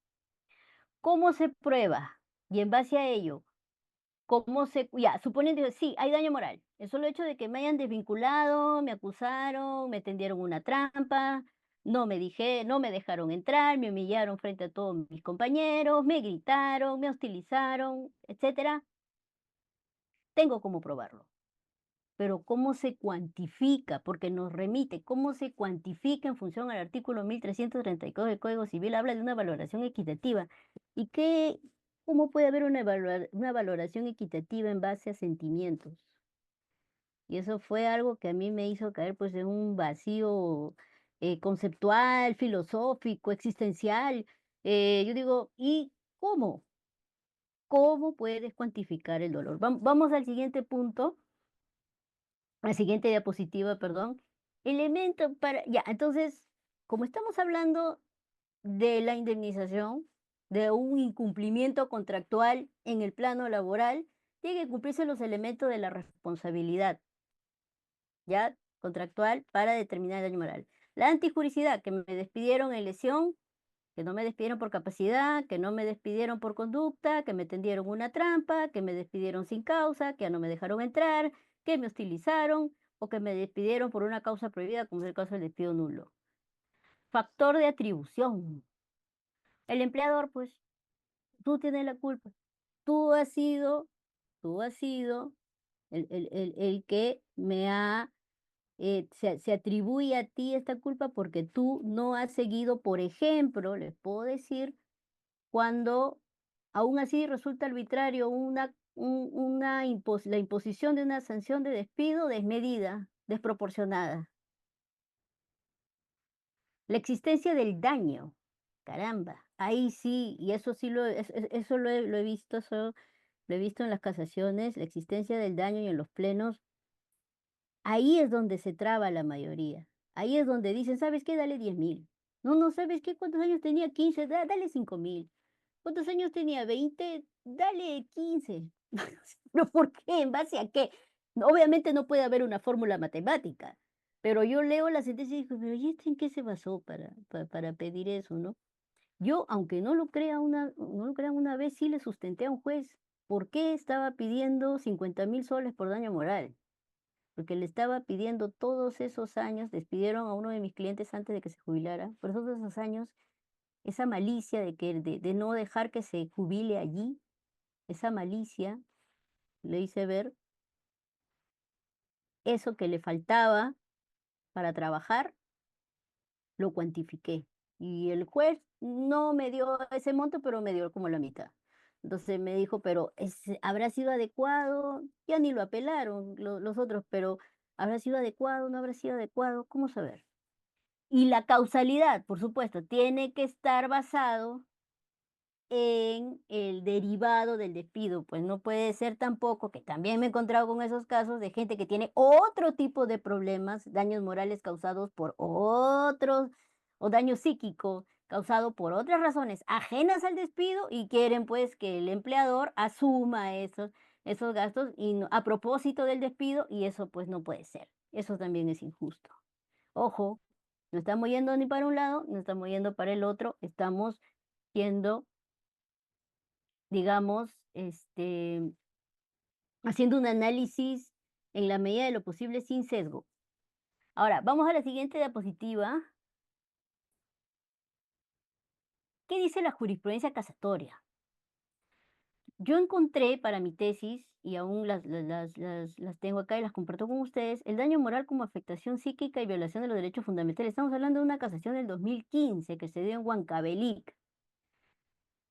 ¿Cómo se prueba? Y en base a ello, ya, suponiendo que sí, hay daño moral. El solo hecho de que me hayan desvinculado, me acusaron, me tendieron una trampa, no me dejaron entrar, me humillaron frente a todos mis compañeros, me gritaron, me hostilizaron, etcétera. Tengo cómo probarlo. Pero ¿cómo se cuantifica? Porque nos remite, ¿cómo se cuantifica en función al artículo 1334 del Código Civil? Habla de una valoración equitativa. ¿Y cómo puede haber una valoración equitativa en base a sentimientos? Y eso fue algo que a mí me hizo caer pues en un vacío conceptual, filosófico, existencial. Yo digo, ¿y cómo? ¿Cómo puedes cuantificar el dolor? Vamos al siguiente punto, la siguiente diapositiva, perdón. Elemento para, ya, entonces, como estamos hablando de la indemnización, de un incumplimiento contractual en el plano laboral, tiene que cumplirse los elementos de la responsabilidad, ya, contractual para determinar el daño moral. La antijuricidad, que me despidieron en lesión, que no me despidieron por capacidad, que no me despidieron por conducta, que me tendieron una trampa, que me despidieron sin causa, que ya no me dejaron entrar, que me hostilizaron o que me despidieron por una causa prohibida, como es el caso del despido nulo. Factor de atribución. El empleador, pues, tú tienes la culpa. Tú has sido, tú has sido el que se atribuye a ti esta culpa porque tú no has seguido, por ejemplo, les puedo decir, cuando aún así resulta arbitrario la imposición de una sanción de despido desmedida, desproporcionada. La existencia del daño, caramba, ahí sí, y eso sí eso lo he visto, eso lo he visto en las casaciones, la existencia del daño y en los plenos, ahí es donde se traba la mayoría. Ahí es donde dicen, ¿sabes qué? Dale 10.000. No, no, ¿sabes qué? ¿Cuántos años tenía? 15, dale 5.000. ¿Cuántos años tenía? 20, dale 15. ¿Pero por qué? ¿En base a qué? Obviamente no puede haber una fórmula matemática, pero yo leo la sentencia y digo, pero ¿y este en qué se basó para pedir eso, no? Yo, aunque no lo crea una vez, sí le sustenté a un juez por qué estaba pidiendo 50.000 soles por daño moral. Porque le estaba pidiendo todos esos años, despidieron a uno de mis clientes antes de que se jubilara, por todos esos años, esa malicia de no dejar que se jubile allí, esa malicia, le hice ver eso que le faltaba para trabajar, lo cuantifiqué. Y el juez no me dio ese monto, pero me dio como la mitad. Entonces me dijo, pero ¿habrá sido adecuado? Ya ni lo apelaron los otros, pero ¿habrá sido adecuado? ¿No habrá sido adecuado? ¿Cómo saber? Y la causalidad, por supuesto, tiene que estar basado en el derivado del despido. Pues no puede ser tampoco, que también me he encontrado con esos casos de gente que tiene otro tipo de problemas, daños morales causados por otros, o daño psíquico causado por otras razones ajenas al despido y quieren pues que el empleador asuma esos gastos a propósito del despido y eso pues no puede ser. Eso también es injusto. Ojo, no estamos yendo ni para un lado, no estamos yendo para el otro, estamos yendo, digamos, haciendo un análisis en la medida de lo posible sin sesgo. Ahora, vamos a la siguiente diapositiva. ¿Qué dice la jurisprudencia casatoria? Yo encontré para mi tesis, y aún las tengo acá y las comparto con ustedes, el daño moral como afectación psíquica y violación de los derechos fundamentales. Estamos hablando de una casación del 2015 que se dio en Huancavelic,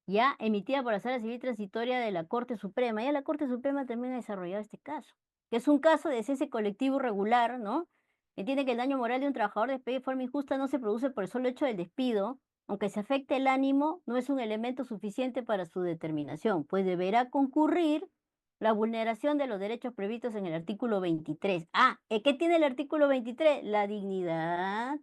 ya emitida por la Sala Civil Transitoria de la Corte Suprema. Ya la Corte Suprema también ha desarrollado este caso, que es un caso de cese colectivo irregular, ¿no? Entiende que el daño moral de un trabajador despedido de forma injusta no se produce por el solo hecho del despido, aunque se afecte el ánimo, no es un elemento suficiente para su determinación, pues deberá concurrir la vulneración de los derechos previstos en el artículo 23. ¿Qué tiene el artículo 23? La dignidad.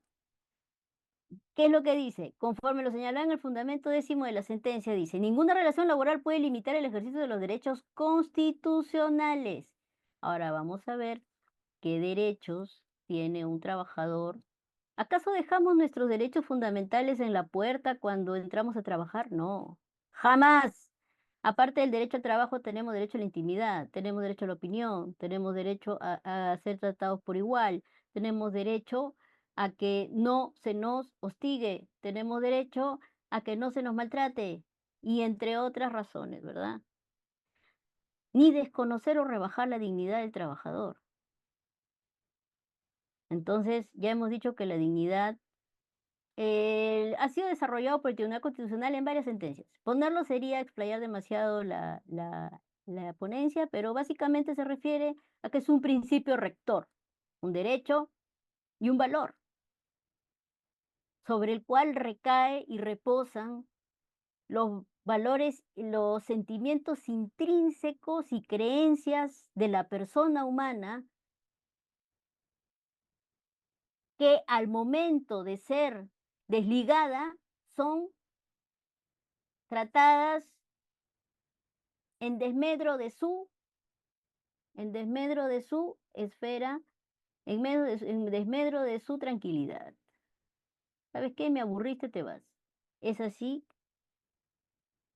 ¿Qué es lo que dice? Conforme lo señalado en el fundamento 10º de la sentencia, dice, ninguna relación laboral puede limitar el ejercicio de los derechos constitucionales. Ahora vamos a ver qué derechos tiene un trabajador. ¿Acaso dejamos nuestros derechos fundamentales en la puerta cuando entramos a trabajar? No, jamás. Aparte del derecho al trabajo, tenemos derecho a la intimidad, tenemos derecho a la opinión, tenemos derecho a ser tratados por igual, tenemos derecho a que no se nos hostigue, tenemos derecho a que no se nos maltrate, y entre otras razones, ¿verdad? Ni desconocer o rebajar la dignidad del trabajador. Entonces, ya hemos dicho que la dignidad ha sido desarrollado por el Tribunal Constitucional en varias sentencias. Ponerlo sería explayar demasiado la ponencia, pero básicamente se refiere a que es un principio rector, un derecho y un valor, sobre el cual recae y reposan los valores, los sentimientos intrínsecos y creencias de la persona humana que al momento de ser desligada son tratadas en desmedro de su esfera, en desmedro de su tranquilidad. ¿Sabes qué? Me aburriste, te vas. Es así,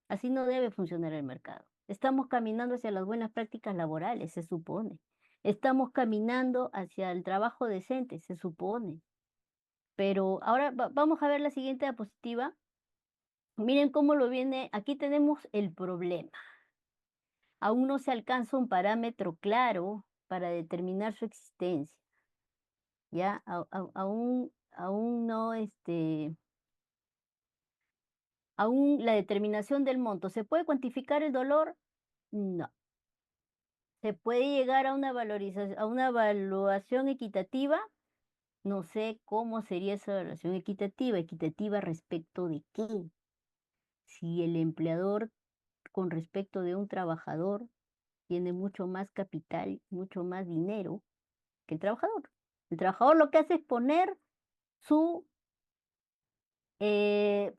así no debe funcionar el mercado. Estamos caminando hacia las buenas prácticas laborales, se supone. Estamos caminando hacia el trabajo decente, se supone. Pero ahora vamos a ver la siguiente diapositiva. Miren cómo lo viene. Aquí tenemos el problema. Aún no se alcanza un parámetro claro para determinar su existencia. Ya, aún no, aún la determinación del monto. ¿Se puede cuantificar el dolor? No. ¿Se puede llegar a una valorización, a una evaluación equitativa? No sé cómo sería esa evaluación equitativa. ¿Equitativa respecto de qué? Si el empleador con respecto de un trabajador tiene mucho más capital, mucho más dinero que el trabajador. El trabajador lo que hace es poner su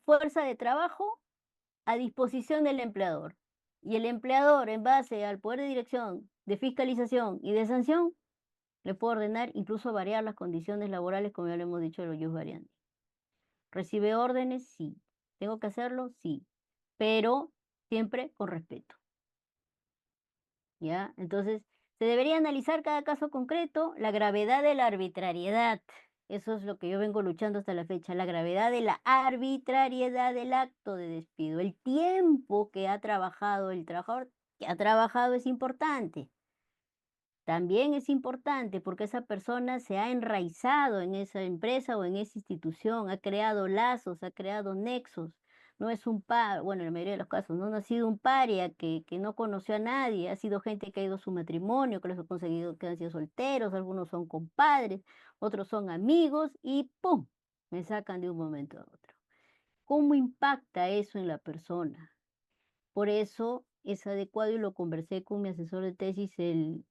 fuerza de trabajo a disposición del empleador. Y el empleador, en base al poder de dirección, de fiscalización y de sanción, le puede ordenar incluso variar las condiciones laborales, como ya lo hemos dicho de los jus variandi. ¿Recibe órdenes? Sí. ¿Tengo que hacerlo? Sí. Pero siempre con respeto. ¿Ya? Entonces, se debería analizar cada caso concreto, la gravedad de la arbitrariedad. Eso es lo que yo vengo luchando hasta la fecha, la gravedad de la arbitrariedad del acto de despido. El tiempo que ha trabajado el trabajador, que ha trabajado es importante. También es importante porque esa persona se ha enraizado en esa empresa o en esa institución, ha creado lazos, ha creado nexos. No es un par, bueno, en la mayoría de los casos, no ha sido un paria que no conoció a nadie, ha sido gente que ha ido a su matrimonio, que los ha conseguido, que han sido solteros, algunos son compadres, otros son amigos y ¡pum! Me sacan de un momento a otro. ¿Cómo impacta eso en la persona? Por eso es adecuado, y lo conversé con mi asesor de tesis, el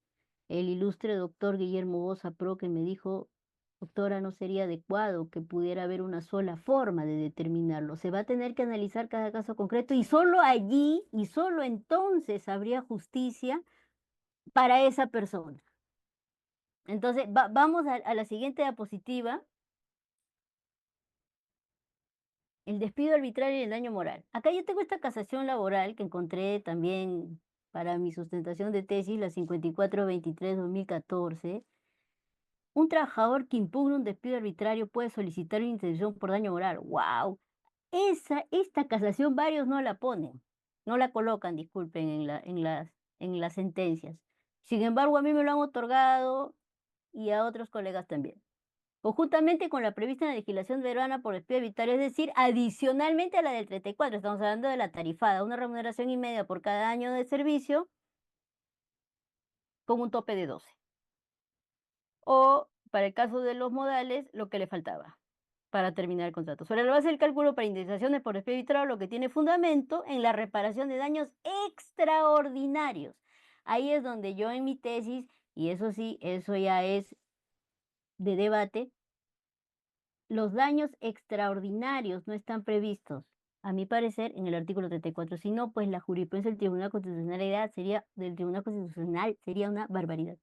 ilustre doctor Guillermo Boza Pro, que me dijo, doctora, no sería adecuado que pudiera haber una sola forma de determinarlo. Se va a tener que analizar cada caso concreto y solo allí y solo entonces habría justicia para esa persona. Entonces, vamos a la siguiente diapositiva. El despido arbitrario y el daño moral. Acá yo tengo esta casación laboral que encontré también para mi sustentación de tesis, la 5423-2014. Un trabajador que impugna un despido arbitrario puede solicitar una intervención por daño moral. ¡Wow! Esta casación varios no la ponen, no la colocan, disculpen, en las sentencias. Sin embargo, a mí me lo han otorgado y a otros colegas también. Conjuntamente con la prevista en la legislación peruana por despido arbitrario, es decir, adicionalmente a la del 34, estamos hablando de la tarifada, una remuneración y media por cada año de servicio con un tope de 12. O, para el caso de los modales, lo que le faltaba para terminar el contrato. Sobre la base del cálculo para indemnizaciones por despido arbitrario, lo que tiene fundamento en la reparación de daños extraordinarios. Ahí es donde yo en mi tesis, y eso sí, eso ya es de debate, los daños extraordinarios no están previstos, a mi parecer, en el artículo 34. Si no, pues la jurisprudencia del Tribunal Constitucional sería una barbaridad.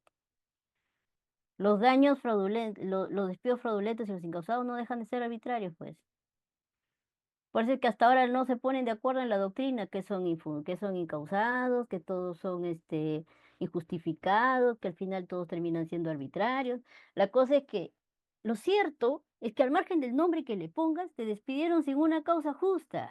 Los daños fraudulentos, los despidos fraudulentos y los incausados no dejan de ser arbitrarios, pues. Por eso es que hasta ahora no se ponen de acuerdo en la doctrina, que son incausados, que todos son injustificados, que al final todos terminan siendo arbitrarios. La cosa es que lo cierto es que al margen del nombre que le pongas, te despidieron sin una causa justa.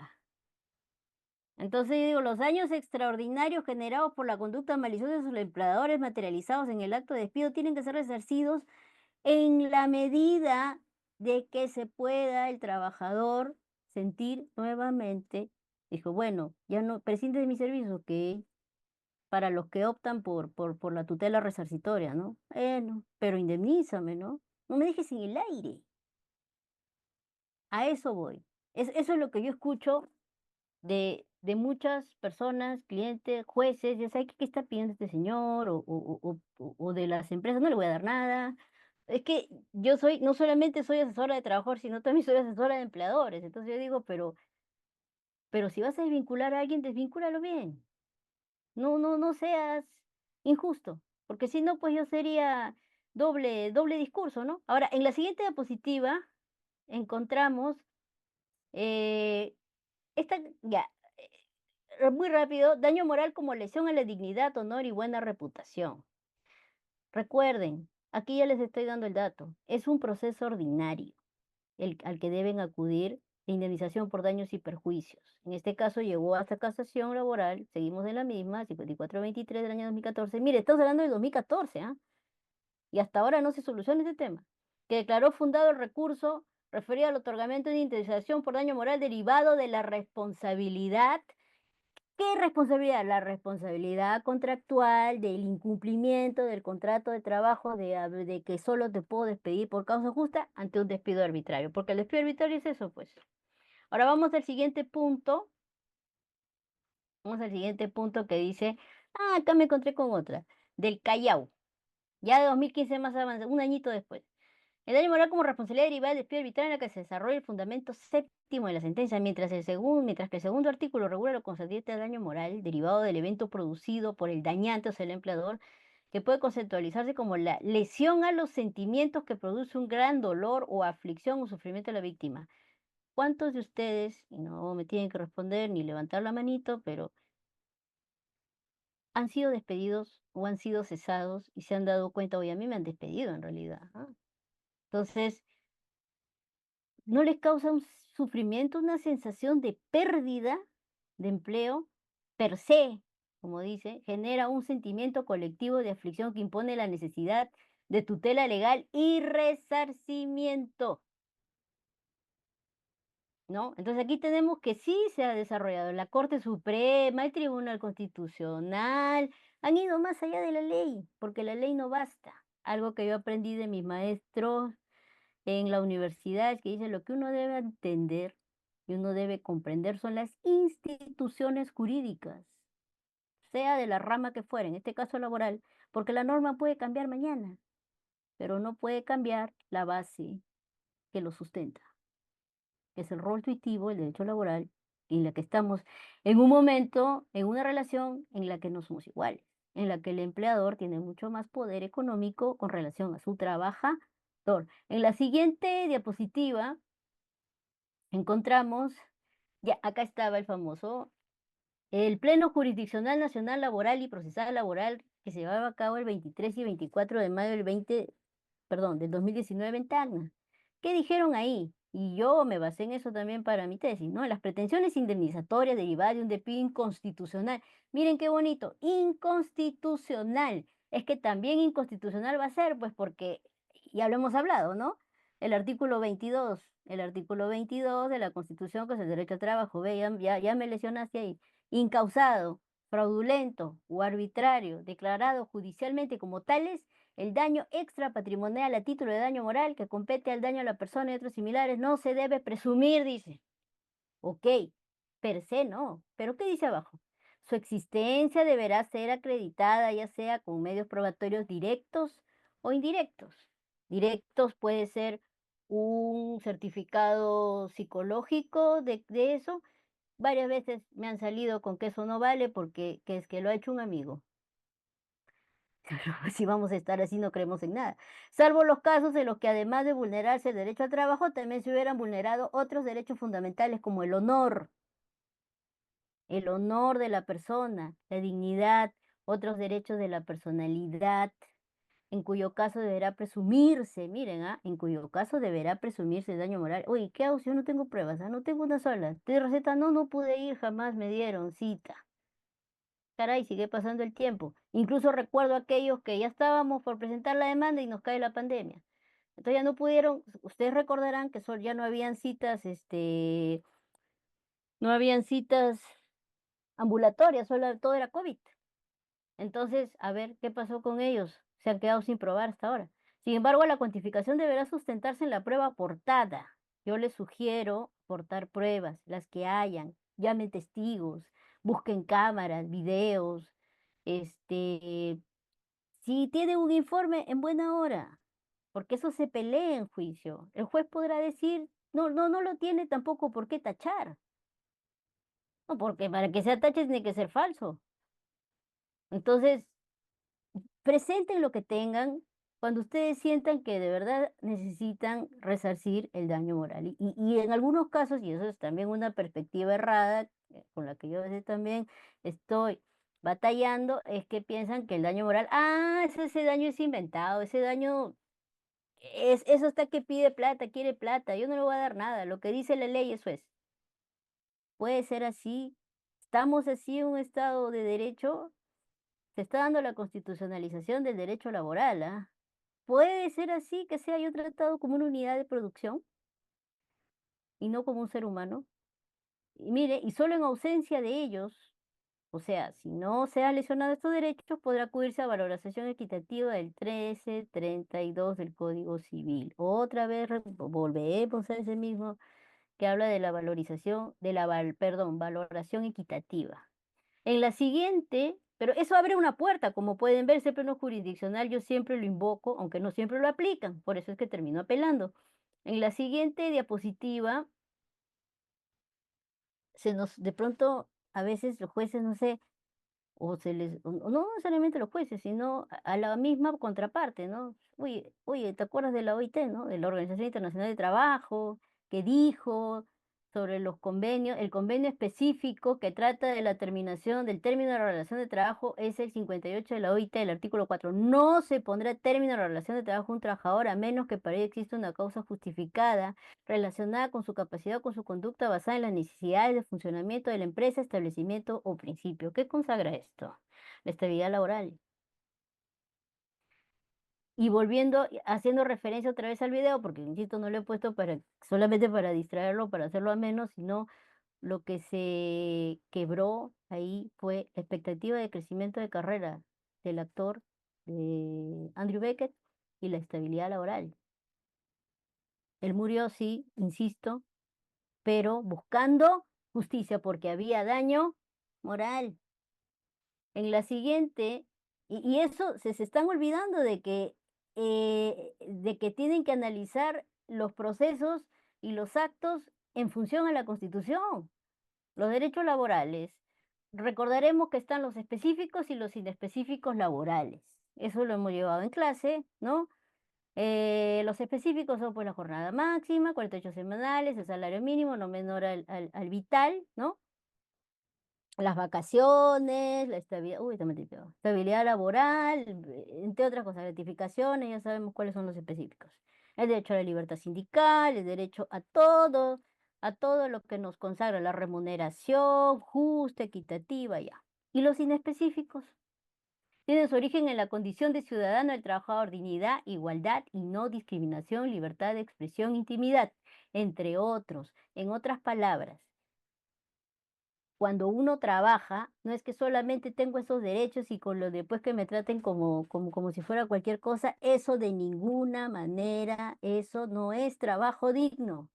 Entonces yo digo, los daños extraordinarios generados por la conducta maliciosa de sus empleadores materializados en el acto de despido tienen que ser resarcidos en la medida de que se pueda el trabajador sentir nuevamente. Dijo, bueno, ya no, prescinde de mi servicio, ok, para los que optan por la tutela resarcitoria, ¿no? Bueno, pero indemnízame, ¿no? No me dejes en el aire. A eso voy. Eso es lo que yo escucho de muchas personas, clientes, jueces. Ya sabes qué está pidiendo este señor, o de las empresas, no le voy a dar nada. Es que yo no solamente soy asesora de trabajadores, sino también soy asesora de empleadores. Entonces yo digo, pero si vas a desvincular a alguien, desvincúlalo bien. No seas injusto, porque si no, pues yo sería doble discurso, ¿no? Ahora, en la siguiente diapositiva encontramos eh, ya, muy rápido, daño moral como lesión a la dignidad, honor y buena reputación. Recuerden, aquí ya les estoy dando el dato, es un proceso ordinario al que deben acudir de indemnización por daños y perjuicios. En este caso llegó hasta casación laboral, seguimos en la misma, 5423 del año 2014. Mire, estamos hablando de 2014, ¿ah? Y hasta ahora no se soluciona este tema. Que declaró fundado el recurso referido al otorgamiento de indemnización por daño moral derivado de la responsabilidad. ¿Qué responsabilidad? La responsabilidad contractual del incumplimiento del contrato de trabajo, de que solo te puedo despedir por causa justa ante un despido arbitrario, porque el despido arbitrario es eso, pues. Ahora vamos al siguiente punto. Vamos al siguiente punto que dice, acá me encontré con otra, del Callao, ya de 2015 más avanzado, un añito después. El daño moral como responsabilidad derivada del despido arbitral en la que se desarrolla el fundamento séptimo de la sentencia, mientras que el segundo artículo regula lo concerniente al daño moral derivado del evento producido por el dañante, o sea, el empleador, que puede conceptualizarse como la lesión a los sentimientos que produce un gran dolor o aflicción o sufrimiento de la víctima. ¿Cuántos de ustedes, y no me tienen que responder ni levantar la manito, pero han sido despedidos o han sido cesados y se han dado cuenta, oye, a mí me han despedido en realidad? Entonces, ¿no les causa un sufrimiento, una sensación de pérdida de empleo per se, como dice, genera un sentimiento colectivo de aflicción que impone la necesidad de tutela legal y resarcimiento? ¿No? Entonces aquí tenemos que sí se ha desarrollado la Corte Suprema, el Tribunal Constitucional, han ido más allá de la ley, porque la ley no basta. Algo que yo aprendí de mis maestros en la universidad es que dice lo que uno debe entender y uno debe comprender son las instituciones jurídicas, sea de la rama que fuera, en este caso laboral, porque la norma puede cambiar mañana, pero no puede cambiar la base que lo sustenta, que es el rol tuitivo, el derecho laboral, en la que estamos en un momento, en una relación en la que no somos iguales, en la que el empleador tiene mucho más poder económico con relación a su trabajador. En la siguiente diapositiva encontramos, ya acá estaba el famoso, el Pleno Jurisdiccional Nacional Laboral y Procesal Laboral que se llevaba a cabo el 23 y 24 de mayo del 2019 en Tacna. ¿Qué dijeron ahí? Y yo me basé en eso también para mi tesis, ¿no? Las pretensiones indemnizatorias derivadas de un despido inconstitucional. Miren qué bonito, inconstitucional. Es que también inconstitucional va a ser, pues porque ya lo hemos hablado, ¿no? El artículo 22 de la Constitución, que es el derecho al trabajo, ve, ya me lesionaste ahí. Incausado, fraudulento o arbitrario, declarado judicialmente como tales, el daño extrapatrimonial a título de daño moral que compete al daño a la persona y otros similares no se debe presumir, dice. Ok, per se no. Pero ¿qué dice abajo? Su existencia deberá ser acreditada ya sea con medios probatorios directos o indirectos. Directos puede ser un certificado psicológico de eso. Varias veces me han salido con que eso no vale porque que es que lo ha hecho un amigo. Si vamos a estar así, no creemos en nada. Salvo los casos en los que además de vulnerarse el derecho al trabajo, también se hubieran vulnerado otros derechos fundamentales como el honor de la persona, la dignidad, otros derechos de la personalidad, en cuyo caso deberá presumirse, miren, en cuyo caso deberá presumirse daño moral. Oye, ¿qué hago si yo no tengo pruebas? No tengo una sola. ¿Te receta? No, no pude ir, jamás me dieron cita. Caray, sigue pasando el tiempo. Incluso recuerdo aquellos que ya estábamos por presentar la demanda y nos cae la pandemia. Entonces ya no pudieron, ustedes recordarán que ya no habían citas, no habían citas ambulatorias, solo todo era COVID. Entonces, a ver, ¿qué pasó con ellos? Se han quedado sin probar hasta ahora. Sin embargo, la cuantificación deberá sustentarse en la prueba aportada. Yo les sugiero aportar pruebas, las que hayan, llamen testigos, busquen cámaras, videos, si tiene un informe en buena hora, porque eso se pelea en juicio. El juez podrá decir, no, no, no lo tiene tampoco por qué tachar. No, porque para que sea tache tiene que ser falso. Entonces, presenten lo que tengan cuando ustedes sientan que de verdad necesitan resarcir el daño moral. Y en algunos casos, y eso es también una perspectiva errada, con la que yo a veces también estoy batallando, es que piensan que el daño moral, ese daño es inventado, ese daño eso está que pide plata, quiere plata, yo no le voy a dar nada, lo que dice la ley, eso es. Puede ser así, estamos así en un estado de derecho, se está dando la constitucionalización del derecho laboral, ¿ah? Puede ser así que sea yo tratado como una unidad de producción y no como un ser humano. Y mire, y solo en ausencia de ellos, o sea, si no se ha lesionado estos derechos, podrá acudirse a valoración equitativa del 1332 del Código Civil. Otra vez volvemos a ese mismo que habla de la valorización, valoración equitativa. En la siguiente Pero eso abre una puerta, como pueden ver, ese pleno jurisdiccional yo siempre lo invoco, aunque no siempre lo aplican, por eso es que termino apelando. En la siguiente diapositiva, de pronto, a veces los jueces, no sé, o no necesariamente los jueces, sino a la misma contraparte, ¿no? Oye, ¿te acuerdas de la OIT, ¿no? De la Organización Internacional de Trabajo, que dijo sobre los convenios, el convenio específico que trata de la terminación del término de la relación de trabajo es el 58 de la OIT, el artículo 4. No se pondrá término a la relación de trabajo a un trabajador a menos que para ello exista una causa justificada relacionada con su capacidad o con su conducta basada en las necesidades de funcionamiento de la empresa, establecimiento o principio. ¿Qué consagra esto? La estabilidad laboral. Y volviendo, haciendo referencia otra vez al video, porque insisto, no lo he puesto solamente para distraerlo, para hacerlo ameno, sino lo que se quebró ahí fue la expectativa de crecimiento de carrera del actor de Andrew Beckett y la estabilidad laboral. Él murió, sí, insisto, pero buscando justicia porque había daño moral. En la siguiente, y eso se están olvidando de que tienen que analizar los procesos y los actos en función a la Constitución, los derechos laborales. Recordaremos que están los específicos y los inespecíficos laborales. Eso lo hemos llevado en clase, ¿no? Los específicos son pues la jornada máxima, 48 semanales, el salario mínimo no menor al vital, ¿no? Las vacaciones, la estabilidad, estabilidad laboral, entre otras cosas, gratificaciones, ya sabemos cuáles son los específicos. El derecho a la libertad sindical, el derecho a todo lo que nos consagra la remuneración justa, equitativa, ya. Y los inespecíficos tienen su origen en la condición de ciudadano del trabajador, dignidad, igualdad y no discriminación, libertad de expresión, intimidad, entre otros. En otras palabras, cuando uno trabaja, no es que solamente tengo esos derechos y con lo después que me traten como si fuera cualquier cosa, eso de ninguna manera, eso no es trabajo digno.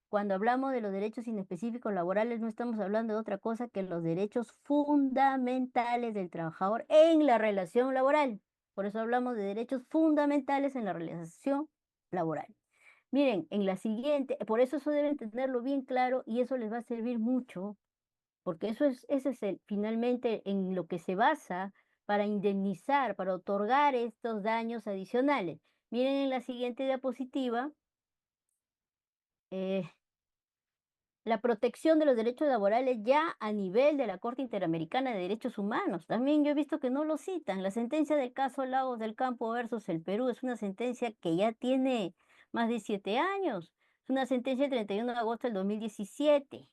Cuando hablamos de los derechos inespecíficos laborales, no estamos hablando de otra cosa que los derechos fundamentales del trabajador en la relación laboral. Por eso hablamos de derechos fundamentales en la relación laboral. Miren, en la siguiente, por eso deben tenerlo bien claro y eso les va a servir mucho porque ese es finalmente en lo que se basa para indemnizar, para otorgar estos daños adicionales. Miren en la siguiente diapositiva, eh, la protección de los derechos laborales ya a nivel de la Corte Interamericana de Derechos Humanos. También yo he visto que no lo citan. La sentencia del caso Lagos del Campo versus el Perú es una sentencia que ya tiene más de 7 años. Es una sentencia del 31 de agosto del 2017.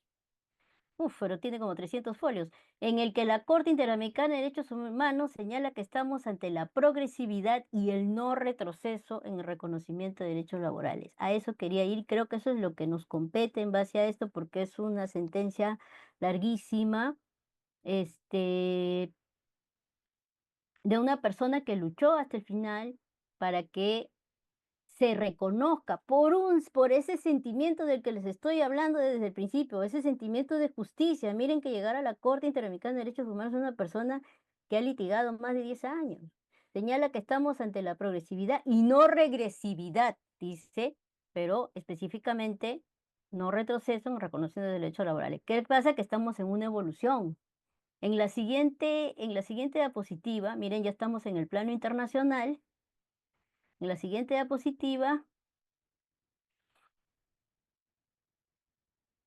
Pero tiene como 300 folios, en el que la Corte Interamericana de Derechos Humanos señala que estamos ante la progresividad y el no retroceso en el reconocimiento de derechos laborales. A eso quería ir, creo que eso es lo que nos compete en base a esto, porque es una sentencia larguísima, de una persona que luchó hasta el final para que se reconozca por ese sentimiento del que les estoy hablando desde el principio, ese sentimiento de justicia. Miren que llegar a la Corte Interamericana de Derechos Humanos es una persona que ha litigado más de 10 años. Señala que estamos ante la progresividad y no regresividad, dice, pero específicamente no retroceso en reconociendo derechos laborales. ¿Qué pasa? Que estamos en una evolución. En la siguiente diapositiva, miren, ya estamos en el plano internacional. En la siguiente diapositiva,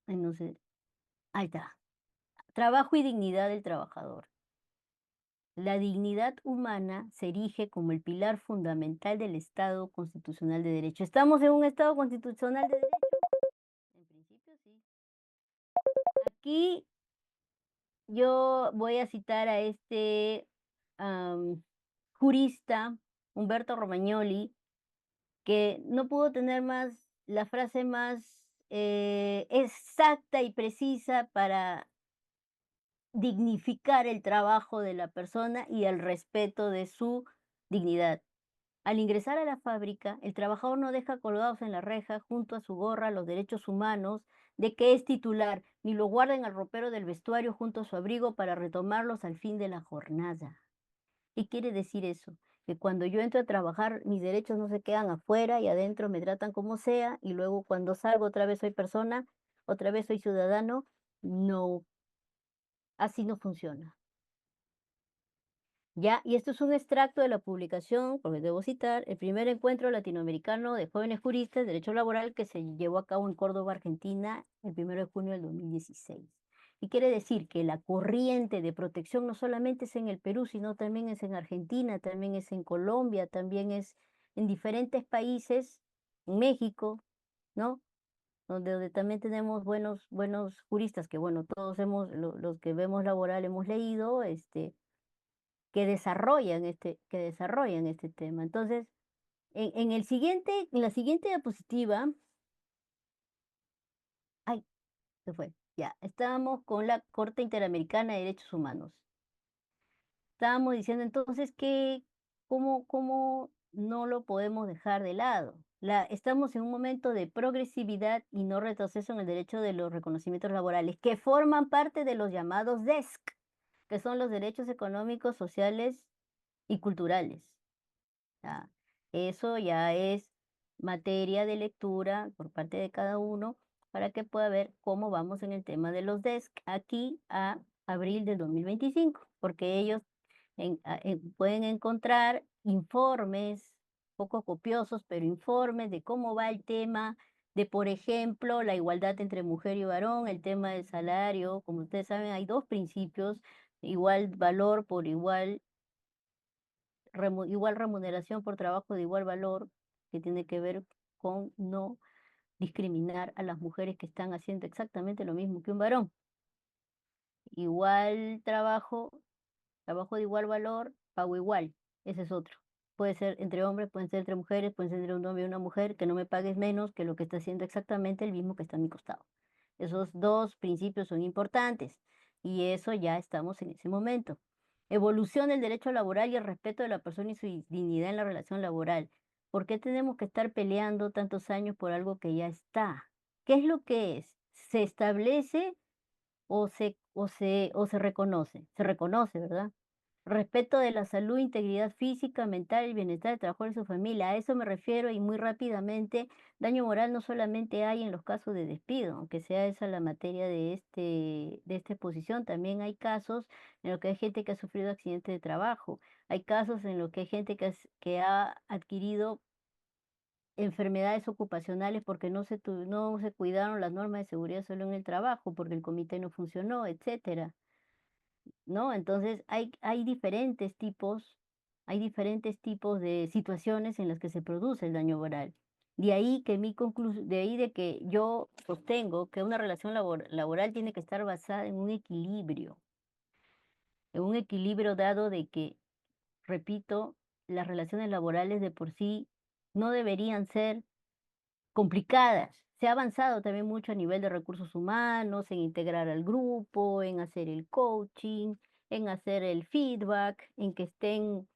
no sé, ahí está. Trabajo y dignidad del trabajador. La dignidad humana se erige como el pilar fundamental del Estado constitucional de derecho. ¿Estamos en un Estado constitucional de derecho? En principio sí. Aquí yo voy a citar a este jurista, Humberto Romagnoli, que no pudo tener la frase más exacta y precisa para dignificar el trabajo de la persona y el respeto de su dignidad. Al ingresar a la fábrica, el trabajador no deja colgados en la reja junto a su gorra los derechos humanos de que es titular, ni lo guarda en el ropero del vestuario junto a su abrigo para retomarlos al fin de la jornada. ¿Qué quiere decir eso? Que cuando yo entro a trabajar, mis derechos no se quedan afuera y adentro me tratan como sea, y luego cuando salgo otra vez soy persona, otra vez soy ciudadano. No, así no funciona. Ya, y esto es un extracto de la publicación, porque debo citar, el primer encuentro latinoamericano de jóvenes juristas de derecho laboral que se llevó a cabo en Córdoba, Argentina, el 1 de junio del 2016. Y quiere decir que la corriente de protección no solamente es en el Perú, sino también es en Argentina, también es en Colombia, también es en diferentes países, en México, ¿no? Donde también tenemos buenos juristas, que bueno, todos los que vemos laboral hemos leído, que desarrollan este tema. Entonces, en la siguiente diapositiva, ay, se fue, ya, estábamos con la Corte Interamericana de Derechos Humanos. Estábamos diciendo entonces que, ¿cómo no lo podemos dejar de lado? Estamos en un momento de progresividad y no retroceso en el derecho de los reconocimientos laborales, que forman parte de los llamados DESC, que son los derechos económicos, sociales y culturales. Ya, eso ya es materia de lectura por parte de cada uno para que pueda ver cómo vamos en el tema de los DESC aquí a abril del 2025, porque ellos pueden encontrar informes, poco copiosos, pero informes de cómo va el tema de, por ejemplo, la igualdad entre mujer y varón, el tema del salario. Como ustedes saben, hay dos principios: igual valor por igual remuneración por trabajo de igual valor, que tiene que ver con no discriminar a las mujeres que están haciendo exactamente lo mismo que un varón. Igual trabajo de igual valor, pago igual. Ese es otro. Puede ser entre hombres, pueden ser entre mujeres, pueden ser entre un hombre y una mujer, que no me pagues menos que lo que está haciendo exactamente el mismo que está a mi costado. Esos dos principios son importantes y eso ya estamos en ese momento. Evolución del derecho laboral y el respeto de la persona y su dignidad en la relación laboral. ¿Por qué tenemos que estar peleando tantos años por algo que ya está? ¿Qué es lo que es? ¿Se establece o se reconoce? Se reconoce, ¿verdad? Respeto de la salud, integridad física, mental y bienestar del trabajador y su familia. A eso me refiero, y muy rápidamente, daño moral no solamente hay en los casos de despido, aunque sea esa la materia de esta exposición. También hay casos en los que hay gente que ha sufrido accidentes de trabajo. Hay casos en los que hay gente que ha adquirido enfermedades ocupacionales porque no se cuidaron las normas de seguridad solo en el trabajo, porque el comité no funcionó, etcétera, ¿no? Entonces hay diferentes tipos de situaciones en las que se produce el daño moral. De ahí de que yo sostengo que una relación laboral tiene que estar basada en un equilibrio dado de que, repito, las relaciones laborales de por sí no deberían ser complicadas. Se ha avanzado también mucho a nivel de recursos humanos, en integrar al grupo, en hacer el coaching, en hacer el feedback, en que estén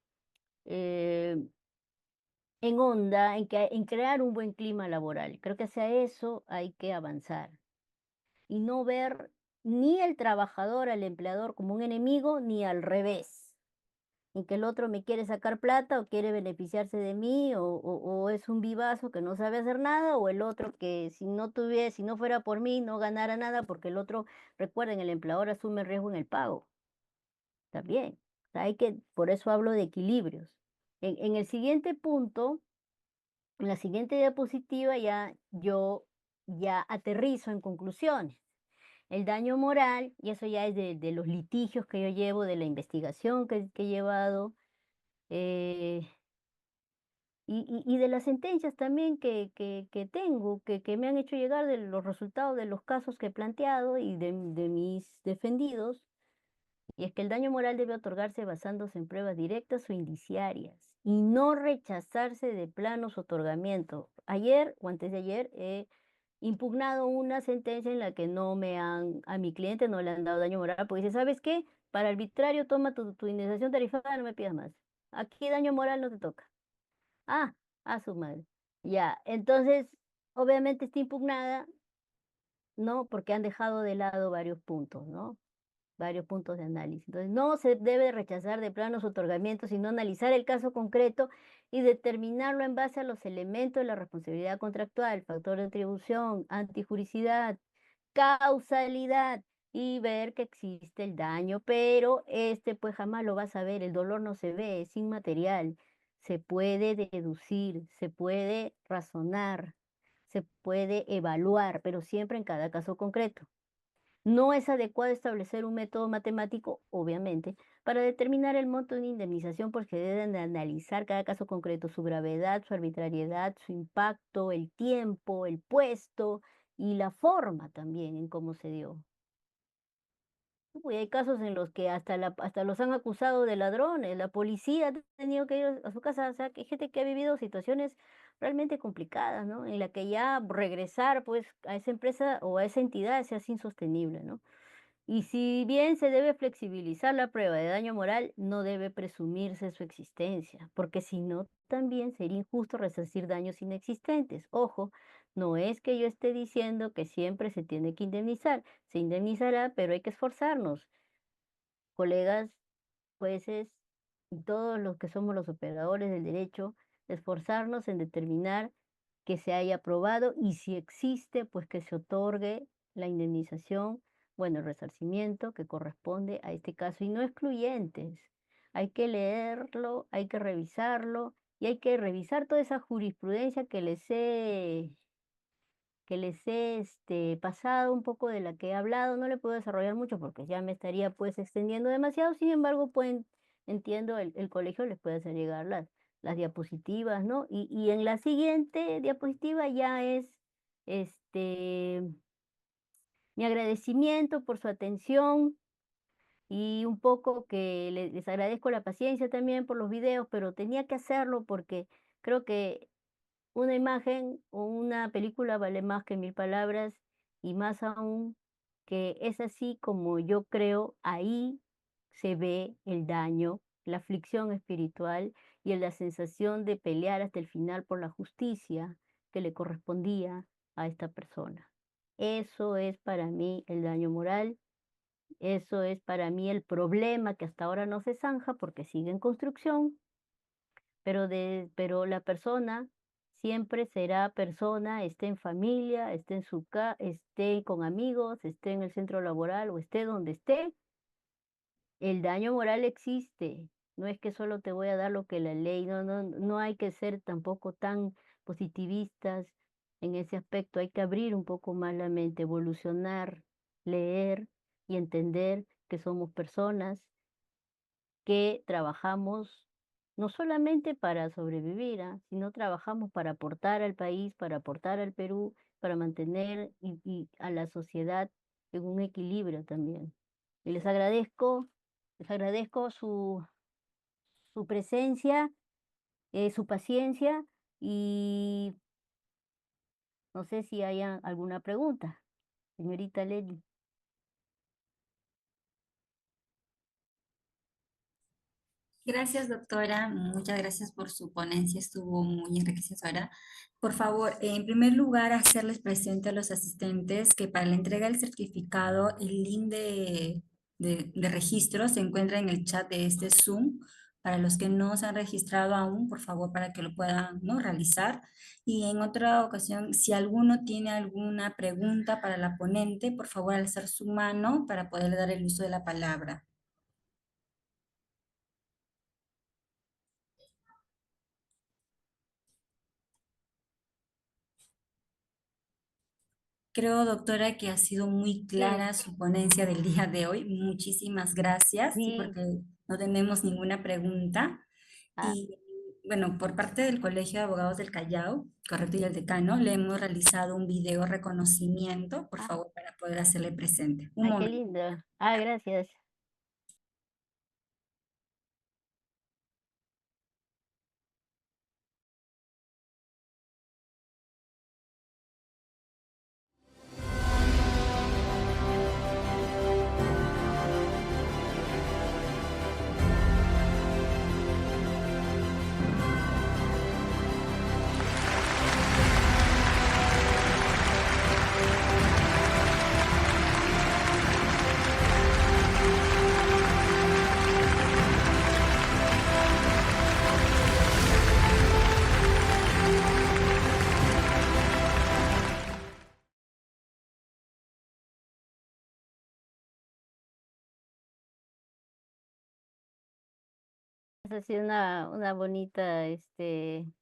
eh, en onda, en crear un buen clima laboral. Creo que hacia eso hay que avanzar y no ver ni el trabajador al empleador como un enemigo, ni al revés, en que el otro me quiere sacar plata o quiere beneficiarse de mí, o es un vivazo que no sabe hacer nada, o el otro que si no fuera por mí no ganara nada, porque el otro, recuerden, el empleador asume el riesgo en el pago también. O sea, por eso hablo de equilibrios. En el siguiente punto, en la siguiente diapositiva, yo ya aterrizo en conclusiones. El daño moral, y eso ya es de los litigios que yo llevo, de la investigación que he llevado, eh, y de las sentencias también que tengo, que me han hecho llegar de los resultados de los casos que he planteado y de mis defendidos. Y es que el daño moral debe otorgarse basándose en pruebas directas o indiciarias y no rechazarse de plano su otorgamiento. Ayer o antes de ayer he impugnado una sentencia en la que a mi cliente no le han dado daño moral, porque dice, ¿sabes qué? Para arbitrario toma tu indemnización tarifaria, no me pidas más. Aquí daño moral no te toca. Ah, a su madre. Ya, entonces, obviamente está impugnada, ¿no? Porque han dejado de lado varios puntos, ¿no? Varios puntos de análisis. Entonces, no se debe rechazar de plano los otorgamientos, sino analizar el caso concreto y determinarlo en base a los elementos de la responsabilidad contractual, factor de atribución, antijuricidad, causalidad y ver que existe el daño, pero pues jamás lo vas a ver, el dolor no se ve, es inmaterial, se puede deducir, se puede razonar, se puede evaluar, pero siempre en cada caso concreto. No es adecuado establecer un método matemático, obviamente, para determinar el monto de indemnización porque deben de analizar cada caso concreto, su gravedad, su arbitrariedad, su impacto, el tiempo, el puesto y la forma también en cómo se dio. Uy, hay casos en los que hasta los han acusado de ladrones, la policía ha tenido que ir a su casa, o sea, que hay gente que ha vivido situaciones realmente complicadas, ¿no? En la que ya regresar, pues, a esa empresa o a esa entidad se hace insostenible, ¿no? Y si bien se debe flexibilizar la prueba de daño moral, no debe presumirse su existencia, porque si no, también sería injusto resarcir daños inexistentes. Ojo, no es que yo esté diciendo que siempre se tiene que indemnizar, se indemnizará, pero hay que esforzarnos, colegas, jueces y todos los que somos los operadores del derecho, esforzarnos en determinar que se haya aprobado y si existe, pues que se otorgue la indemnización, bueno, el resarcimiento que corresponde a este caso y no excluyentes. Hay que leerlo, hay que revisarlo y hay que revisar toda esa jurisprudencia que les he pasado, un poco de la que he hablado. No le puedo desarrollar mucho porque ya me estaría pues extendiendo demasiado. Sin embargo, entiendo, el colegio les puede hacer llegar las diapositivas, ¿no? Y en la siguiente diapositiva ya es este, mi agradecimiento por su atención y un poco que les agradezco la paciencia también por los videos, pero tenía que hacerlo porque creo que una imagen o una película vale más que 1000 palabras y más aún que es así como yo creo, ahí se ve el daño, la aflicción espiritual y la sensación de pelear hasta el final por la justicia que le correspondía a esta persona. Eso es para mí el daño moral, eso es para mí el problema que hasta ahora no se zanja porque sigue en construcción, pero la persona siempre será persona, esté en familia, esté en esté con amigos, esté en el centro laboral o esté donde esté. El daño moral existe. No es que solo te voy a dar lo que la ley, no hay que ser tampoco tan positivistas en ese aspecto. Hay que abrir un poco más la mente, evolucionar, leer y entender que somos personas que trabajamos no solamente para sobrevivir, sino trabajamos para aportar al país, para aportar al Perú, para mantener y a la sociedad en un equilibrio también. Y les agradezco su presencia, su paciencia y no sé si haya alguna pregunta, señorita Lely. Gracias, doctora. Muchas gracias por su ponencia. Estuvo muy enriquecedora. Por favor, en primer lugar, hacerles presente a los asistentes que para la entrega del certificado, el link de registro se encuentra en el chat de este Zoom. Para los que no se han registrado aún, por favor, para que lo puedan, ¿no?, realizar. Y en otra ocasión, si alguno tiene alguna pregunta para la ponente, por favor, alzar su mano para poderle dar el uso de la palabra. Creo, doctora, que ha sido muy clara su ponencia del día de hoy. Muchísimas gracias, sí, Sí, porque no tenemos ninguna pregunta. ah, Y bueno, por parte del Colegio de Abogados del Callao, correcto, y el decano, le hemos realizado un video reconocimiento, por ah, favor, para poder hacerle presente. Un ay, qué momento. lindo. Ah, gracias. Ha sido una bonita, un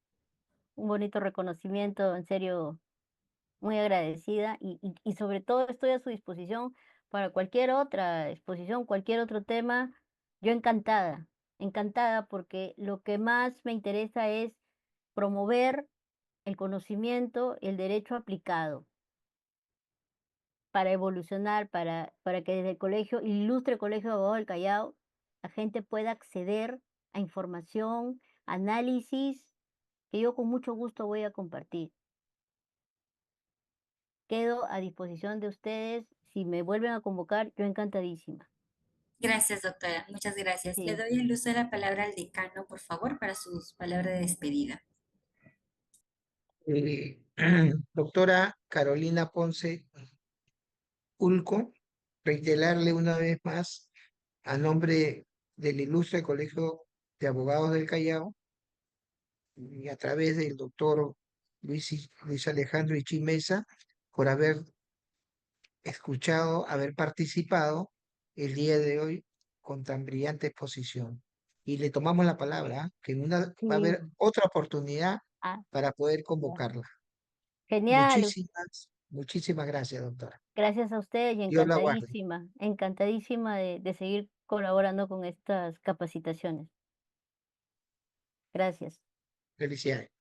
bonito reconocimiento, en serio, muy agradecida y sobre todo estoy a su disposición para cualquier otra exposición, cualquier otro tema. Yo encantada, encantada porque lo que más me interesa es promover el conocimiento, el derecho aplicado para evolucionar, para que desde el colegio, ilustre Colegio de Abogados del Callao, la gente pueda acceder a información, análisis, que yo con mucho gusto voy a compartir. Quedo a disposición de ustedes. Si me vuelven a convocar, yo encantadísima. Gracias, doctora. Muchas gracias. Le Sí. doy el uso de la palabra al decano, por favor, para sus palabras de despedida. Eh, Doctora Carolina Ponce Ulco, reiterarle una vez más, a nombre del ilustre Colegio de Abogados del Callao y a través del doctor Luis Alejandro Ichimesa, por haber escuchado, haber participado el día de hoy con tan brillante exposición. Y le tomamos la palabra, que va a haber Sí. otra oportunidad Ah, para poder ya. convocarla. Genial. Muchísimas gracias, doctora. Gracias a ustedes y Dios la guarde. encantadísima, encantadísima de seguir colaborando con estas capacitaciones. Gracias. Felicidades.